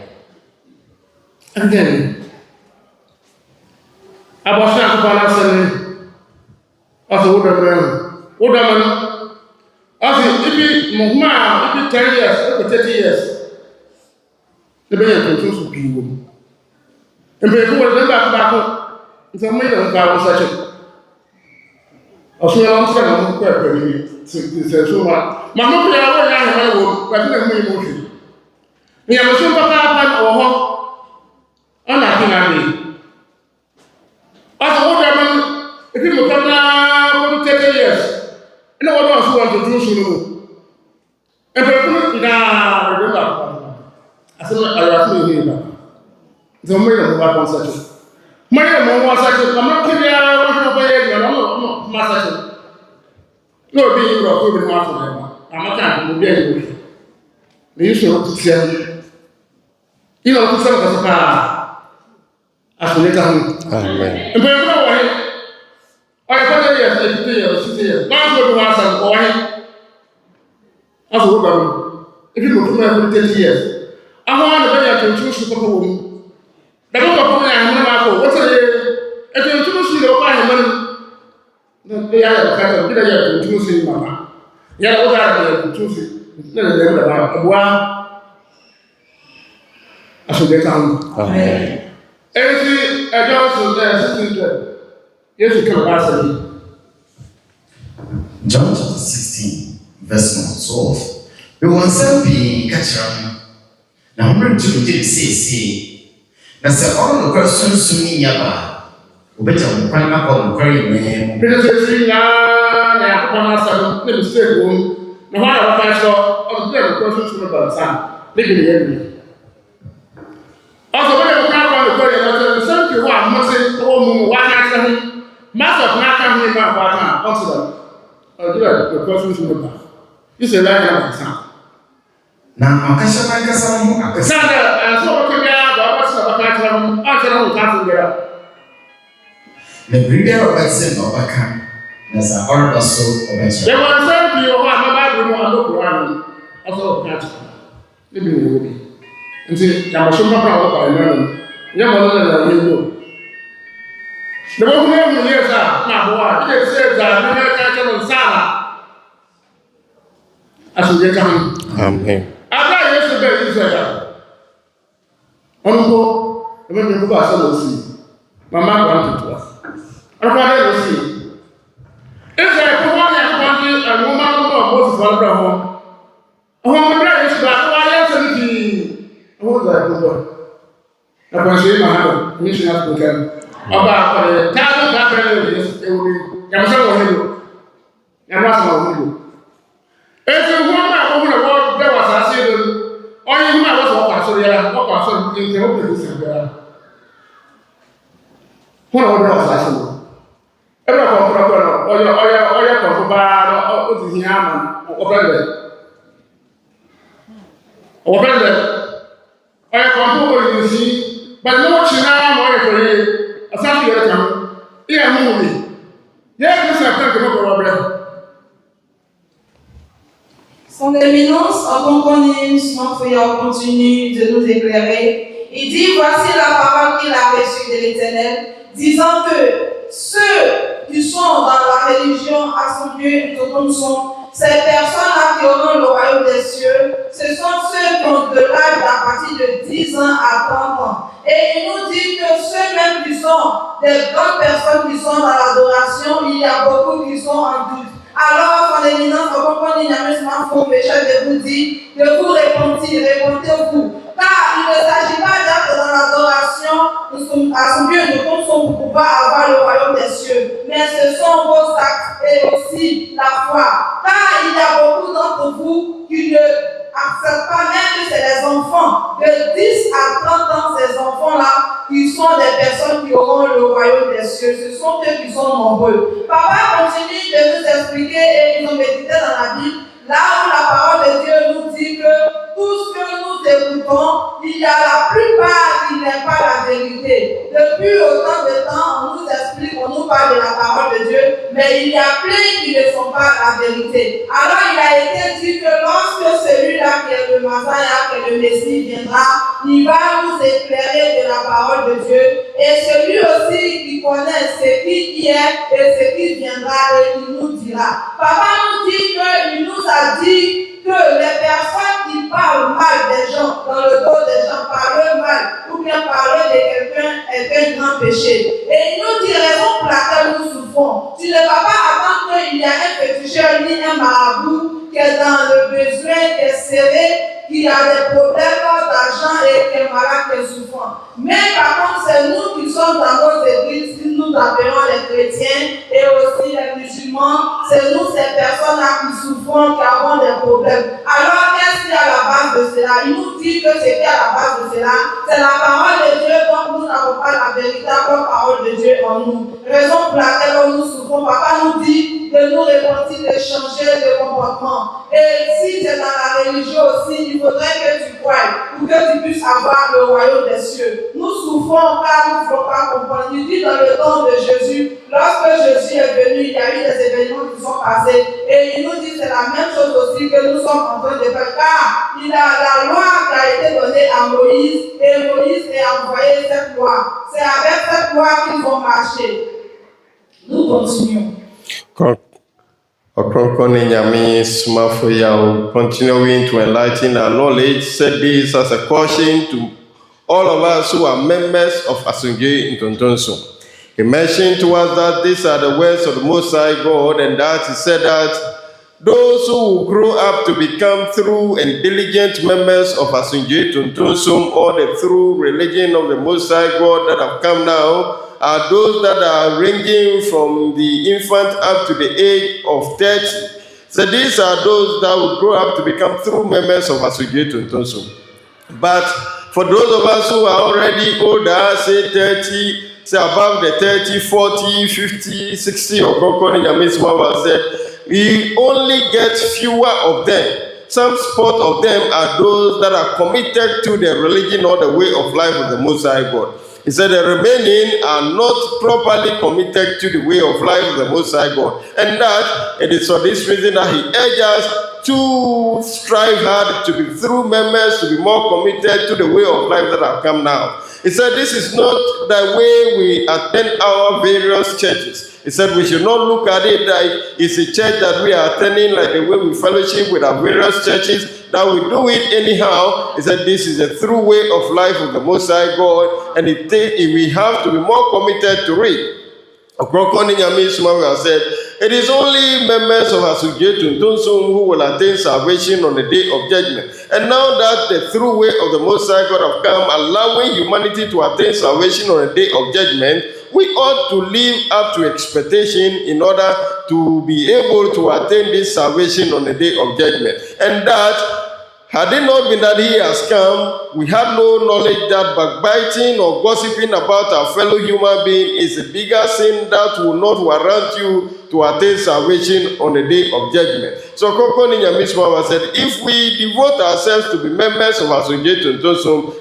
Again, abɔhyɛ akɔpala sɛne ɔsɛ wodɔmɛ ɔsɛ ibi mohoma a ibi 10 years ibi 30 years ne bɛyɛ ntontom so pii wɔ mu mpanyinfo wɔ ne baako nti ɔmo yɛ nka wɔn sɛkyɛ ɔso yɛ wɔn sɛ na ɔmo kɔ ɛpɛni sɛ so ma mo pia wɔn yɛ ahɛmɛ wɔ mu pɛni na mo yi mo hwɛ nyɛmɛso papaapa wɔ hɔ ɔna ake na ade ɔsɛ wodɔmɛ ebi mo pɛpɛɛ kɔdu 30 years ɛna wɔn a ɔso wɔn ntontom so no mu mpanyinfo nyinaa wɔde ba asɛm ayɔaso yɛ yɛ ba nti ɔmo yɛ mo ba kɔnsɛkyɛ mo yɛ mo wɔn asɛkyɛ ɔmo kebia wɔhwɛ ɔbɛyɛ aduane ɔmo mo asɛkyɛ na obi yi wura ɔkɔ bi mo ato na ɛma amaka mo bi ayi mo hwɛ na yi so ɔkutia yi na ɔkutia mo kɔsɛ paa asɔre ka ho mpanyinfo na wɔhe ɔyɛ 40 years 50 years 60 years na ɔso obi ho asɛm ɔwɔhe asɔ wo ba mo ebi mo tuma ɛfiri 30 years ahoa na bɛyɛ atontom so papa wɔ mu dɛm papa mo yɛ ahemma no akɔ wɔsɛ yɛ atontom so yɛ ɔkɔ ahemma no na yɛ ayɛ ɔkata bi na yɛ atontom so yi mama yɛ wɔsɛ ayɛ atontom so na yɛ dɛm dɛm aboa asɔgye ka ho ɛnti ɛdwa so 16 yesu ka ba asɛ yi John chapter 16, verse number 12. We want some be catch up. Now, I'm going to do say, that's all the questions to me. Yaba, we better find out on the very name. Because it's not a panasa, let me stay home. No matter what I saw, I'll get a question to the son. Maybe the enemy. Also, when I come on the prayer, the same people are must say, oh, why not him? Master of Naka, me, my partner, answer them. I'll get the question to the back. You say, like, son. Now, Akasha mo akasa. Sanda, so what can I what's the back? I don't know. The breeder of Edson or Baka, There's a horrible soul of it. There was some people who are not going to look around. Also, catch. Maybe we will be. And see, there was some people who are learning. You know, you know. The one who never hears that, now, boy, he says that I never catch on Sana. As we get on. Amen. After yesterday, you said, Uncle, when you go back to see, Mamma wanted to us. After they see. If I put one country and woman who knows what for home, a woman is back, why else anything? I was like, I can say my hand, mission has become about the thousand families. It will be Yamaha. If you want over the world, there was a season, or you might also walk so yeah, walk so in the open December. What was I saying? Every comfortable, or your comfortable, or the Yaman, or Brandon. Or Brandon. Or your comfortable, you see, but no China, or for you, a Sunday at home. Yeah, movie. Yeah, this is a thing to look over. Son éminence, Ɔkrɔnkrɔnyi, Somafo continue de nous éclairer. Il dit, voici la parole qu'il a reçue de l'Éternel, disant que ceux qui sont dans la religion à son Dieu, ces personnes-là qui auront le royaume des cieux, ce sont ceux qui ont de l'âge à partir de 10 ans à 30 ans. Et il nous dit que ceux-mêmes qui sont des grandes personnes qui sont dans l'adoration, il y a beaucoup qui sont en doute. Alors, son éminence, Ɔkrɔnkrɔnyi, Nyame Somafo, pécheur de vous dit, de vous répondez-vous. Car il ne s'agit pas d'être dans l'adoration à son Dieu de pour pouvoir avoir le royaume des cieux, mais ce sont vos actes et aussi la foi. Car il y a beaucoup d'entre vous qui ne acceptent pas, même que c'est les enfants de 10 à 30 ans, ces enfants-là, qui sont des personnes qui auront le royaume des cieux. Ce sont eux qui sont nombreux. Papa continue de nous expliquer et ils ont médité dans la Bible, là où la parole de Dieu nous dit que tout ce que nous écoutons, il y a la plupart qui n'est pas la vérité. Depuis autant de temps, on nous explique, on nous parle de la parole de Dieu, mais il y a plein qui ne sont pas la vérité. Alors il a été dit que lorsque celui-là qui est le Messiah, qui est le Messie viendra, il va nous éclairer de la parole de Dieu. Et celui aussi qui connaît ce qui est et ce qui viendra, et il nous dira. Papa nous dit qu'il nous a dit que les personnes qui parlent mal des gens, dans le dos des gens, parler mal, ou bien parler de quelqu'un est un grand péché. Et il nous dit raison pour laquelle nous souffrons. Tu ne vas pas attendre qu'il y ait un féticheur ni un marabout qui est dans le besoin, qui est serré, qui a des problèmes d'argent et qui est malade, qui est souffrant. Mais par contre, c'est nous qui sommes dans nos églises, qui nous appelons les chrétiens et aussi les musulmans. C'est nous, ces personnes-là qui souffrons, qui avons des problèmes. Alors, qu'est-ce qu'il y a à la base de cela? Il nous dit que ce qui est à la base de cela, c'est la parole de Dieu, donc nous n'avons pas la véritable parole de Dieu en nous. Raison pour laquelle nous souffrons. Papa nous dit de nous repentir, de changer de comportement. Et si c'est dans la religion aussi, il faudrait que tu croies pour que tu puisses avoir le royaume des cieux. Nous souffrons car nous ne pouvons pas comprendre. Il dit dans le temps de Jésus, lorsque Jésus est venu, il y a eu des événements qui sont passés. Et il nous dit c'est la même chose aussi que nous sommes en train de faire. Car il a la loi qui a été donnée à Moïse et Moïse a envoyé cette loi. C'est avec cette loi qu'ils vont marcher. Nous continuons. Ɔkrɔnkrɔnyi Nyame Somafo Yawoh, continuing to enlighten our knowledge, said this as a caution to all of us who are members of Asungye Ntontonso. He mentioned to us that these are the words of the Most High God, and that he said that those who will grow up to become true and diligent members of Asungye Ntontonso, or the true religion of the Most High God that have come now, are those that are ranging from the infant up to the age of 30. So these are those that will grow up to become true members of Asungye Ntontonso. But for those of us who are already older, say 30, say above the 30, 40, 50, 60, or Ɔkrɔnkrɔnyi Nyame Somafo said, we only get fewer of them. Some spot of them are those that are committed to the religion or the way of life of the Most High God. He said the remaining are not properly committed to the way of life of the Most High God. And that it is for this reason that he urges us to strive hard to be true members, to be more committed to the way of life that have come now. He said this is not the way we attend our various churches. He said we should not look at it like it's a church that we are attending, like the way we fellowship with our various churches, that we do it anyhow. He said this is a true way of life of the Most High God, and we have to be more committed to it. Ɔkrɔnkrɔnyi Nyame Somafo said, it is only members of Association who will attain salvation on the day of judgment. And now that the true way of the Most High God have come, allowing humanity to attain salvation on the day of judgment, we ought to live up to expectation in order to be able to attain this salvation on the day of judgment. And that, had it not been that he has come, we have no knowledge that backbiting or gossiping about our fellow human being is a bigger sin that will not warrant you to attain salvation on the day of judgment. So Ɔkrɔnkrɔnyi Nyame Somafo said, if we devote ourselves to be members of Association,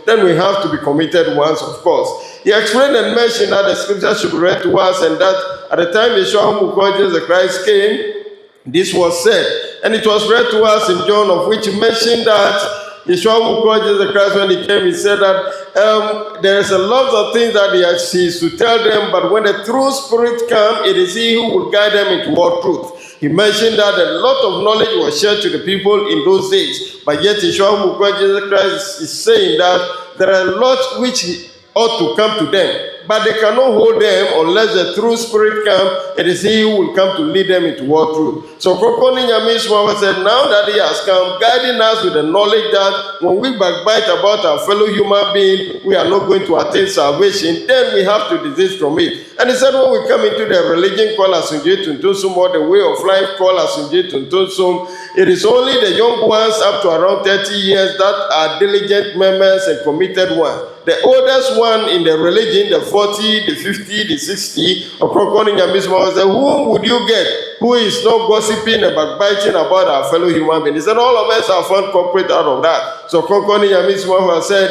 then we have to be committed ones, of course. He explained and mentioned that the scripture should be read to us, and that at the time Yeshua whom we call Jesus Christ came, this was said. And it was read to us in John, of which he mentioned that Yeshua who called Jesus Christ, when he came, he said that there is a lot of things that he is to tell them, but when the true Spirit comes, it is he who will guide them into all truth. He mentioned that a lot of knowledge was shared to the people in those days, but yet Yeshua who called Jesus Christ is saying that there are a lot which ought to come to them, but they cannot hold them unless the true Spirit comes. It is he who will come to lead them into all truth. So Ɔkrɔnkrɔnyi Nyame Somafo said, now that he has come, guiding us with the knowledge that when we backbite about our fellow human being, we are not going to attain salvation, then we have to desist from it. And he said, when we come into the religion called Asunje Tuntosum, or the way of life called Asunje Tuntosum, it is only the young ones up to around 30 years that are diligent members and committed ones. The oldest one in the religion, the 40, the 50, the 60, Ɔkrɔnkrɔnyi Nyame Somafo said, whom would you get who is not gossiping and backbiting about our fellow human beings? He said, all of us are found corporate out of that. So Ɔkrɔnkrɔnyi Nyame Somafo said,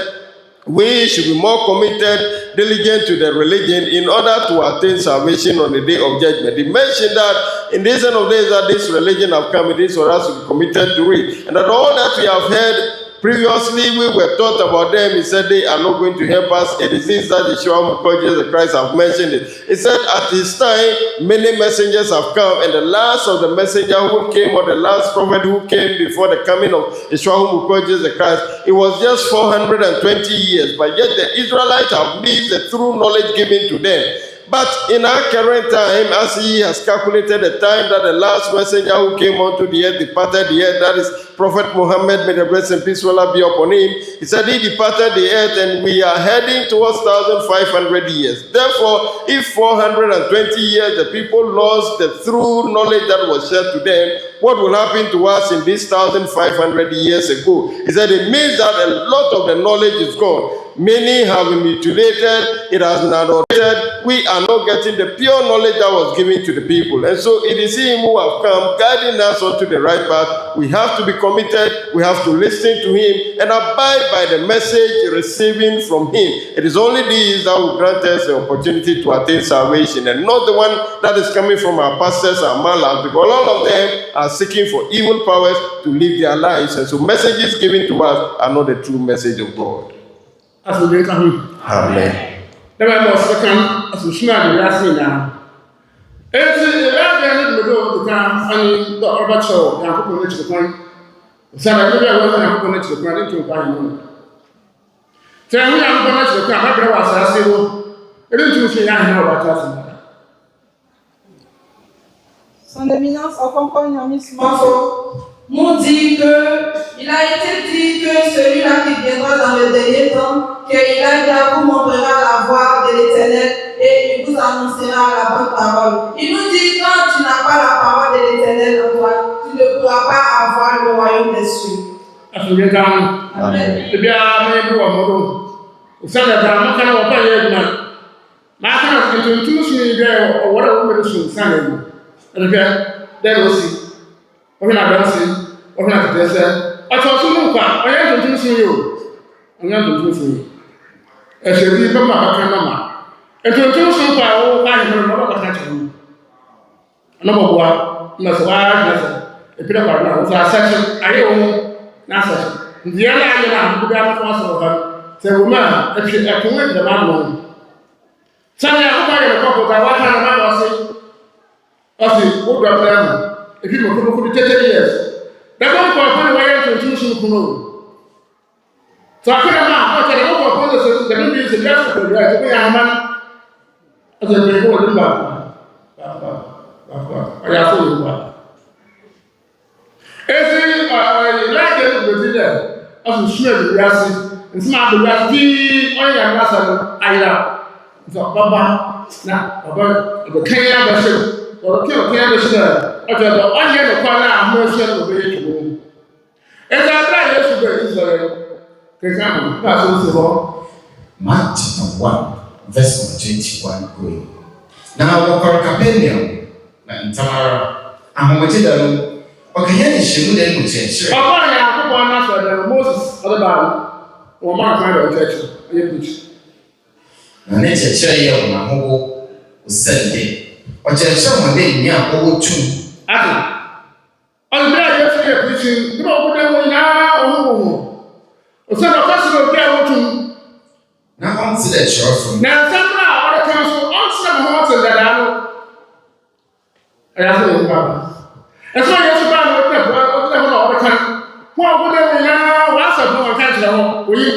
we should be more committed, diligent to the religion in order to attain salvation on the day of judgment. He mentioned that in this end of days that this religion have come, it is for us to be committed to it. And that all that we have heard previously, we were taught about them. He said they are not going to help us. It is this that Yeshua who called Jesus Christ have mentioned it. He said at his time, many messengers have come, and the last of the messenger who came, or the last prophet who came before the coming of Yeshua who called Jesus Christ, it was just 420 years. But yet the Israelites have missed the true knowledge given to them. But in our current time, as he has calculated the time that the last messenger who came onto the earth departed the earth, that is Prophet Muhammad, may the blessing and peace will be upon him. He said he departed the earth, and we are heading towards 1,500 years. Therefore, if 420 years the people lost the true knowledge that was shared to them, what will happen to us in this 1,500 years ago? He said it means that a lot of the knowledge is gone. Many have been mutilated, it has been adulterated. We are not getting the pure knowledge that was given to the people. And so it is him who have come, guiding us onto the right path. We have to be committed, we have to listen to him, and abide by the message receiving from him. It is only these that will grant us the opportunity to attain salvation, and not the one that is coming from our pastors and malas, because all of them are seeking for evil powers to live their lives. And so messages given to us are not the true message of God. Amen. Never was second as we should have been now. It's a very good time, and the Robert Show, and people to the point. So I really want to connect to the point to buy money. Tell me, I'm going to the camp. I was asking you, I didn't say I know about us. Son éminence Ɔkrɔnkrɔnyi Nyame Somafo nous dit que il a été dit que celui-là qui viendra dans le dernier temps, qu'il a dit vous montrera la voie de l'Éternel et il vous annoncera la bonne parole. Il nous dit quand tu n'as pas la parole de l'Éternel en toi, tu ne pourras pas avoir le royaume des cieux. Amen. Eh bien, mais nous on ça là, on va pas y aller. Maintenant, quand tu suis là, on va voir le son ça là. Okay, then we'll see. We're not dancing. We're not dancing. I told you, I am to do you. I am to do you. ɛhyɛ bi bɛma bɛka nama ntontom so pa wo ka ne no bɛka kyerɛ wo na bɔboa na sɛ waa na sɛ epira kwa na so asɛkyɛ ayɛ wo na asɛkyɛ ndiɛ na ayɛ na bu da na so ba sɛ wo ma ɛhwɛ ɛpon de ma no sɛ ya ko ba yɛ ko ba wa ka na ma ɔse wo do abra no efi mo ko 30 years da ko ko fa wa yɛ ntontom so ko no so akira ma o tere ko ko so da bi se ya so ko ya ko ya ma ase be ko de ba ya so yo ba esi la de do de there aso sure de ya si nsima de ya ti o ya na sa no ayira so baba na baba de kan ya ba se o ke ya ba se o je do o ye no kwa na mo se no be ye tuwo esa bra Yesu be Israel. Mark chapter 1, verse 21 going. Now, Wakar Capernaum, and Tamara, and Momadidano, okay, any shimu then would change. Moses, other than or Mark kind of church. And then a chair on a hobo was sent in. Or just someone named Yawoh too. I'm glad you're preaching. You know, now. So the person will get what you now answer that short now. Somehow, other council answer the hearts that I know. And I say, and so you're about whatever all the time. What would they now? What's up? No one catch it all. Will you?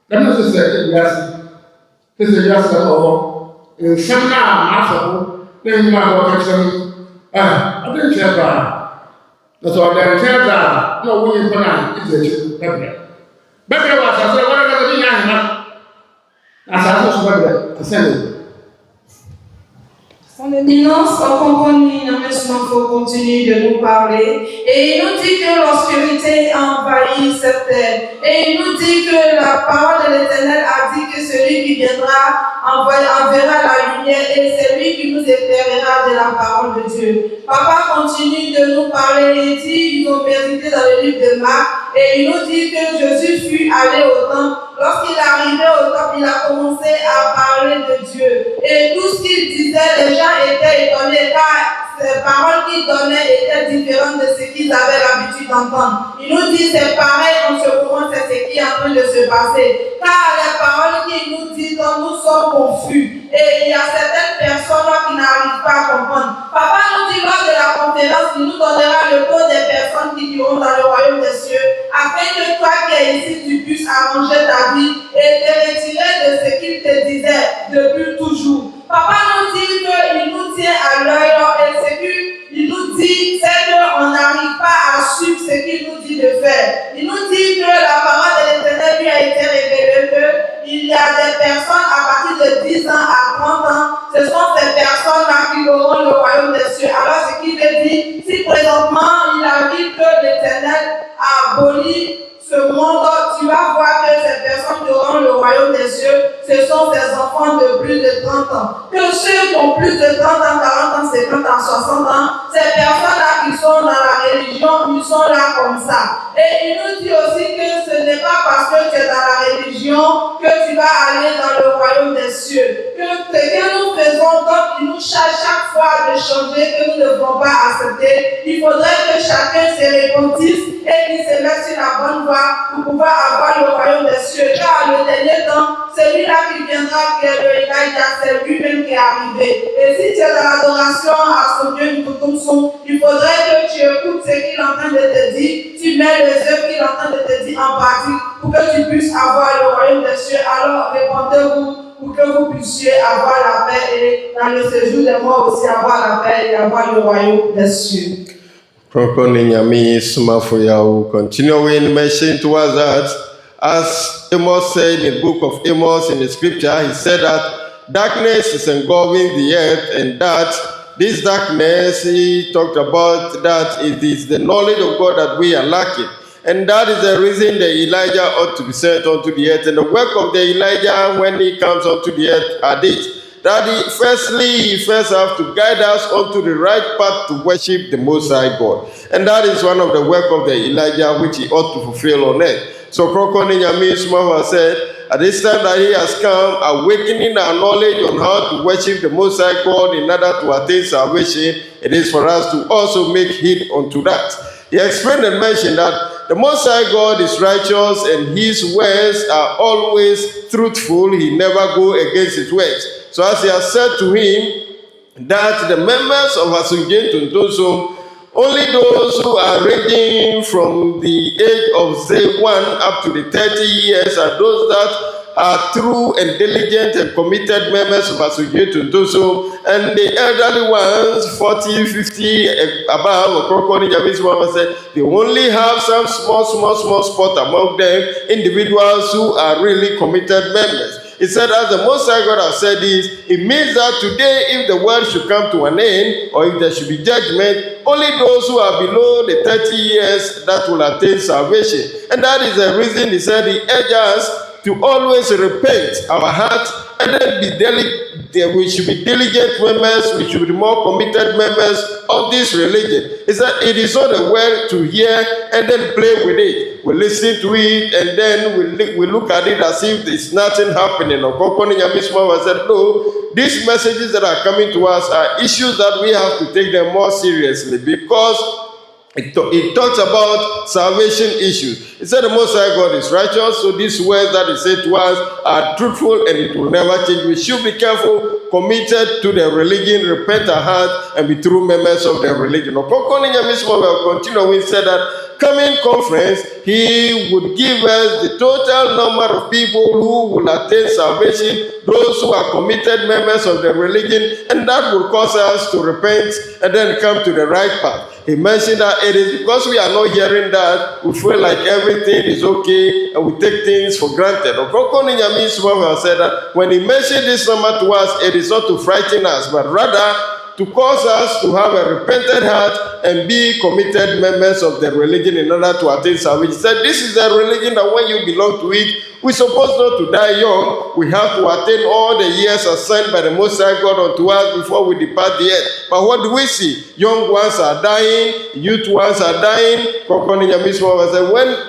Let me just say, yes, this is just a law. And somehow, after then you might walk at them. I didn't care about that's all they care about. No, we ain't gonna it's a Better was I said, what are you doing? As I was better, I said, Son éminence, Ɔkrɔnkrɔnyi, Nyame Somafo continue de nous parler et il nous dit que l'obscurité envahit cette terre et il nous dit que la parole de l'Éternel a dit que celui qui viendra enverra la lumière et c'est lui qui nous éclairera de la parole de Dieu. Papa continue de nous parler et dit, ils ont médité dans le livre de Marc et il nous dit que Jésus fut allé au temple. Lorsqu'il est arrivé au temple, il a commencé à parler de Dieu et tout ce qu'il disait, les gens étaient étonnés car ces paroles qu'il donnait étaient différentes de ce qu'ils avaient l'habitude d'entendre. Il nous dit c'est pareil en ce moment, c'est ce qui est en train de se passer. Car les paroles qu'il nous dit, nous sommes confus. Et il y a certaines personnes là qui n'arrivent pas à comprendre. Papa nous dit lors de la conférence, il nous donnera le taux des personnes qui iront dans le royaume des cieux, afin que toi qui es ici, tu puisses arranger ta vie et te retirer de ce qu'il te disait depuis toujours. Papa nous dit qu'il nous tient à l'œil et ce qu'il nous dit, c'est qu'on n'arrive pas à suivre ce qu'il nous dit de faire. Il nous dit que la parole de l'Éternel lui a été révélée qu'il y a des personnes à partir de 10 ans à 30 ans, ce sont ces personnes-là qui auront le royaume des cieux. Alors ce qui veut dire, si présentement il arrive que l'Éternel a aboli ce monde, tu vas voir que ces personnes qui auront le royaume des cieux, ce sont des enfants de plus de 30 ans. Que ceux qui ont plus de 30 ans, 40 ans, 50 ans, 60 ans, ces personnes-là qui sont dans la religion, ils sont là comme ça. Et il nous dit aussi que ce n'est pas parce que tu es dans la religion que tu vas aller dans le royaume des cieux. Que ce que nous faisons, donc, il nous charge chaque fois de changer, que nous ne devons pas accepter. Il faudrait que chacun se repentisse et qu'il se mette sur la bonne voie pour pouvoir avoir le royaume des cieux. Car le dernier temps, celui-là qui viendra, qui est le Elijah, c'est lui-même qui est arrivé. Et si tu es dans l'adoration à son Dieu, il faudrait que tu écoutes ce qu'il est en train de te dire, tu mets les œuvres qu'il est en train de te dire en pratique pour que tu puisses avoir le royaume des cieux. Alors répondez-vous pour que vous puissiez avoir la paix et dans le séjour des morts aussi avoir la paix et avoir le royaume des cieux. Ɔkrɔnkrɔnyi Nyame Somafo Yawoh, continuing mentioning to us that, as Amos said in the book of Amos in the scripture, he said that darkness is engulfing the earth, and that this darkness, he talked about that it is the knowledge of God that we are lacking. And that is the reason that Elijah ought to be sent unto the earth. And the work of the Elijah when he comes unto the earth are this: that he first have to guide us onto the right path to worship the Most High God. And that is one of the work of the Elijah which he ought to fulfill on earth. So Ɔkrɔnkrɔnyi Nyame Somafo said at this time that he has come, awakening our knowledge on how to worship the Most High God in order to attain salvation, it is for us to also make heed unto that. He explained and mentioned that the Most High God is righteous and his words are always truthful. He never goes against his words. So as he has said to him that the members of Asungye Tuntoso, only those who are ranging from the age of say 1 up to the 30 years are those that are true and diligent and committed members of Asungye Tuntoso, and the elderly ones, 40, 50 above, they only have some small spot among them, individuals who are really committed members. He said, as the Most High God has said this, it means that today, if the world should come to an end, or if there should be judgment, only those who are below the 30 years that will attain salvation. And that is the reason he said he urges us to always repent our heart and then we should be diligent members, we should be more committed members of this religion. He said it is not a word to hear and then play with it. We listen to it and then we look at it as if there's nothing happening. I said, no, these messages that are coming to us are issues that we have to take them more seriously, because it talks about salvation issues. It said the Most High God is righteous, so these words that he said to us are truthful and it will never change. We should be careful, committed to the religion, repent our heart, and be true members of the religion. Will continue. We said that coming conference, he would give us the total number of people who will attain salvation, those who are committed members of the religion, and that will cause us to repent and then come to the right path. He mentioned that it is because we are not hearing that, we feel like everything is okay and we take things for granted. Somafo said that when he mentioned this number to us, it is not to frighten us, but rather to cause us to have a repentant heart and be committed members of the religion in order to attain salvation. He said, this is a religion that when you belong to it, we're supposed not to die young. We have to attain all the years assigned by the Most High God unto us before we depart the earth. But what do we see? Young ones are dying, youth ones are dying. When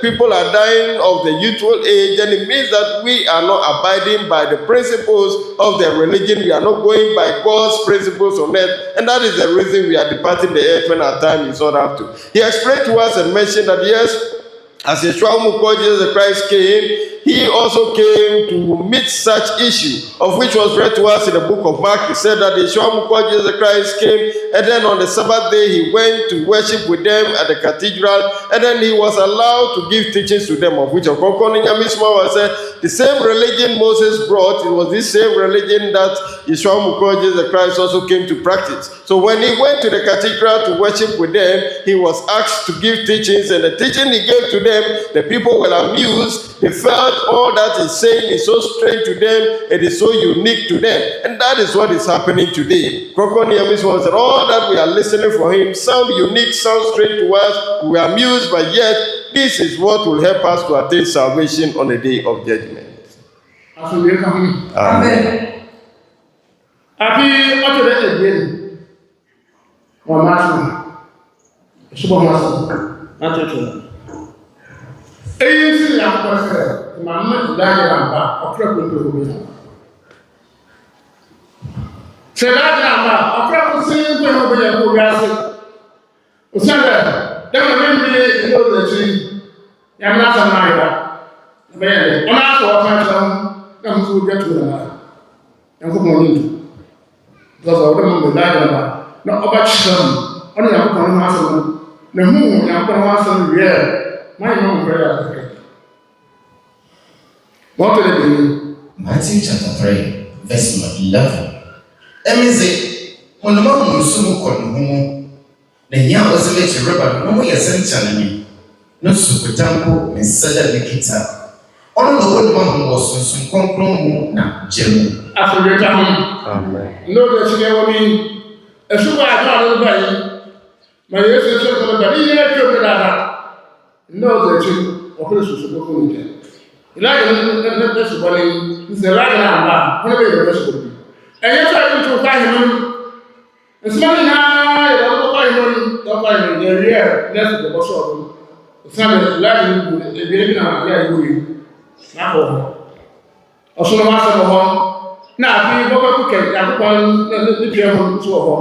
people are dying of the youthful age, then it means that we are not abiding by the principles of the religion. We are not going by God's principles on earth. And that is the reason we are departing the earth when our time is not up to. He explained to us and mentioned that yes, as Yeshua Jesus Christ came, he also came to meet such issue, of which was read to us in the book of Mark. He said that Yeshua Jesus Christ came, and then on the Sabbath day, he went to worship with them at the cathedral, and then he was allowed to give teachings to them, of which said the same religion Moses brought, it was this same religion that Yeshua Jesus Christ also came to practice. So when he went to the cathedral to worship with them, he was asked to give teachings, and the teaching he gave to them, the people were amused. They felt all that he's saying is so strange to them, it is so unique to them. And that is what is happening today. All that we are listening for him sound unique, sound strange to us. We are amused, but yet this is what will help us to attain salvation on the day of judgment. Amen. Eyesi ya kwese Muhammad Dajamba Ɔkrɔnkrɔnyi Sedajamba Ɔkrɔnkrɔnyi ko no be ko wiase Osanda dem na mbi no de chi ya na sa na ida be ye ona so wa fa tram na mu so jetu na ya ko mo ni because of them be Dajamba na oba cham ona ya ko no ma so na mu ya ko no so wie Matthew chapter 3, verse 11. Emize, when the man was so called home, the young was a little rubber, no way as enchantment, no supertampo, and said the kita. All the old man was some concrete now, Jim. After the time, no, that's never mean a super body. My yes is so bad, no, that you operation to go in. Like that's what is the right now, whatever the rest will be. And you try to find him. It's money now, don't find him, the real, that's the boss of him. It's not like you living on, yeah, you not over. ɔsono ma sɛ ho na abi bɔkɔ kukɛ yakokɔ ne pia ho nso wɔ hɔ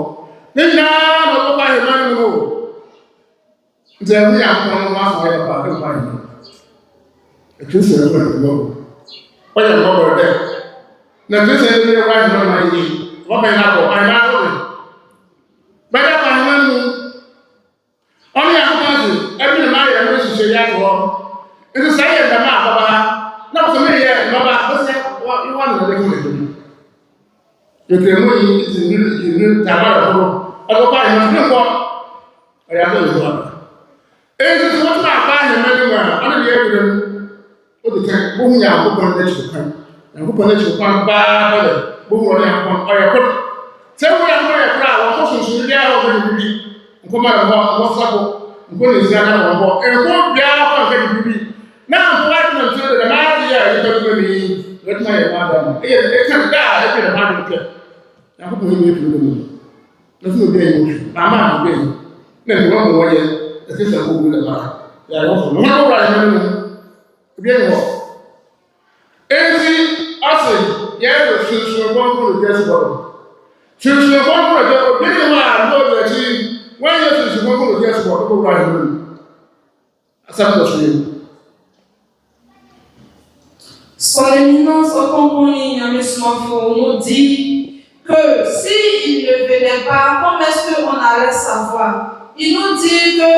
ne nyinaa na ɔbɔkɔ ahema no mu nti ɛho yakokɔ no ma afɔ yɛ pa ne mpa ahema ɛkristo yɛ kɔ ɛkɔ ɔyɛ mmɔbɔ dɛ na kristo yɛ kɔ ahema no ayɛ wɔbɛn na kɔ ahema no de bɛyɛ kɔ ahema no ɔno yakokɔ ase ɛbi ne ma ayɛ ɛmo hyehyɛ yɛ akɔ hɔ nti sɛ yɛ dɛm a bɔba na ɔsɛ me yɛ bɔba ɔsɛ wɔn na ɔde kɔ ɛkɔ Yekemu yi tabara ko ọdọkọ ahemma ne kọ ọyà fẹ ìlú àná èyí tí wọn tún àbá ahemma ne mu a ọdún yẹ ewúrẹ mu ó di kẹ bóhun yà àkókò n'ekyir kwan àkókò n'ekyir kwan báá bẹlẹ bóhun ọdún yà kwan ọyẹ kọ sẹ wọn yà kọ yẹ kọ a wọn kọ sunsun bí a wọn fẹ bibi nkọmọ rẹ bọ wọn sọkọ nkọ ní nsira náà wọn bọ nkọ biara kọ nfẹ bibi náà nkọ wá tún ntúndé dẹ máa di yà ẹyẹ bẹẹ bẹẹ mi wọ́n tún ayẹ máa dà mọ ẹyẹ ẹka dáa ẹbí rẹ máa dùn kẹ. Aku punya duit dulu. Lalu dia yang lama dia. Nah, kalau mau aja, itu saya mau beli apa? Ya, mau berapa mana? Dia mau. Enti asli, ya itu susu bangku dia sebab. Susu bangku dia, dia mah ada lagi. Wah, susu bangku dia sebab aku berapa mana? Asal tu sih. Son éminence Ɔkrɔnkrɔnyi Nyame Somafo nous dit que s'il ne venait pas, comment est-ce qu'on allait savoir? Il nous dit que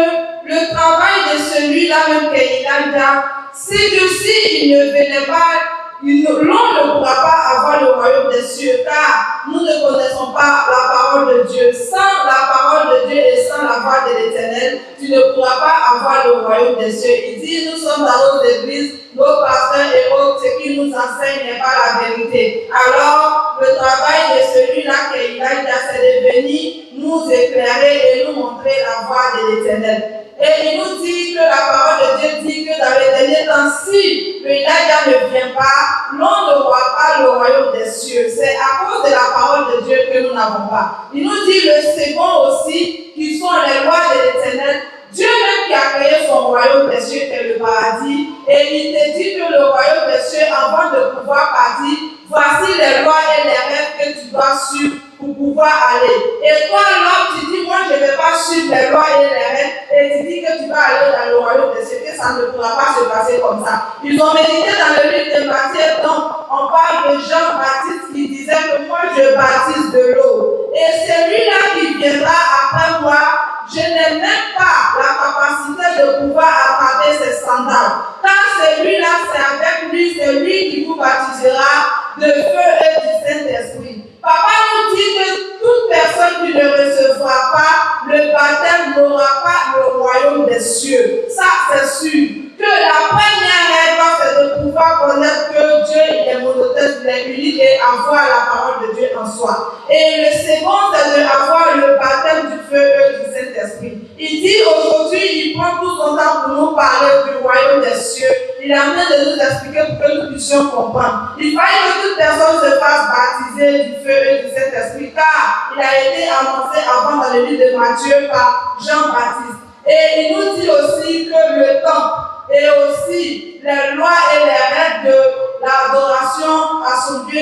le travail de celui-là même qu'il a déjà, c'est que s'il ne venait pas, l'on ne pourra pas avoir le royaume des cieux, car nous ne connaissons pas la parole de Dieu. Sans la parole de Dieu et sans la voix de l'Éternel, tu ne pourras pas avoir le royaume des cieux. Il dit, nous sommes dans nos églises, nos pasteurs et autres, ce qui nous enseigne n'est pas la vérité. Alors, le travail de celui-là qu'il a déjà, c'est de venir nous éclairer et nous montrer la voie de l'Éternel. Et il nous dit que la parole de Dieu dit que dans les derniers temps, si le Elijah ne vient pas, l'on ne voit pas le royaume des cieux. C'est à cause de la parole de Dieu que nous n'avons pas. Il nous dit le second aussi, qui sont les lois de l'Éternel. Dieu même qui a créé son royaume des cieux, qui est le paradis, et il te dit que le royaume des cieux, avant de pouvoir partir, voici les lois et les règles que tu dois suivre pour pouvoir aller. Et toi, l'homme, tu dis, moi, je ne vais pas suivre les lois et les règles, et tu dis que tu vas aller dans le royaume des cieux, que ça ne pourra pas se passer comme ça. Ils ont médité dans le livre de Matthieu, donc on parle de Jean-Baptiste qui disait que moi, je baptise de l'eau. Et celui-là qui viendra après moi, je n'ai même pas la capacité de pouvoir attraper ses sandales. Car celui-là, c'est avec lui, c'est lui qui vous baptisera de feu et du Saint-Esprit. Papa nous dit que toute personne qui ne recevra pas le baptême n'aura pas le royaume des cieux. Ça, c'est sûr. Que la première règle, c'est de pouvoir connaître que Dieu est monothéiste, il est unique et avoir la parole de Dieu en soi. Et le second, c'est d'avoir le baptême du feu et du Saint-Esprit. Il dit aujourd'hui, il prend tout son temps pour nous parler du royaume des cieux. Il a envie de nous expliquer pour que nous puissions comprendre. Il fallait que toute personne se fasse baptiser du feu et du Saint-Esprit, car il a été annoncé avant dans le livre de Matthieu par Jean-Baptiste. Et il nous dit aussi que le temps et aussi les lois et les règles de l'adoration à son Dieu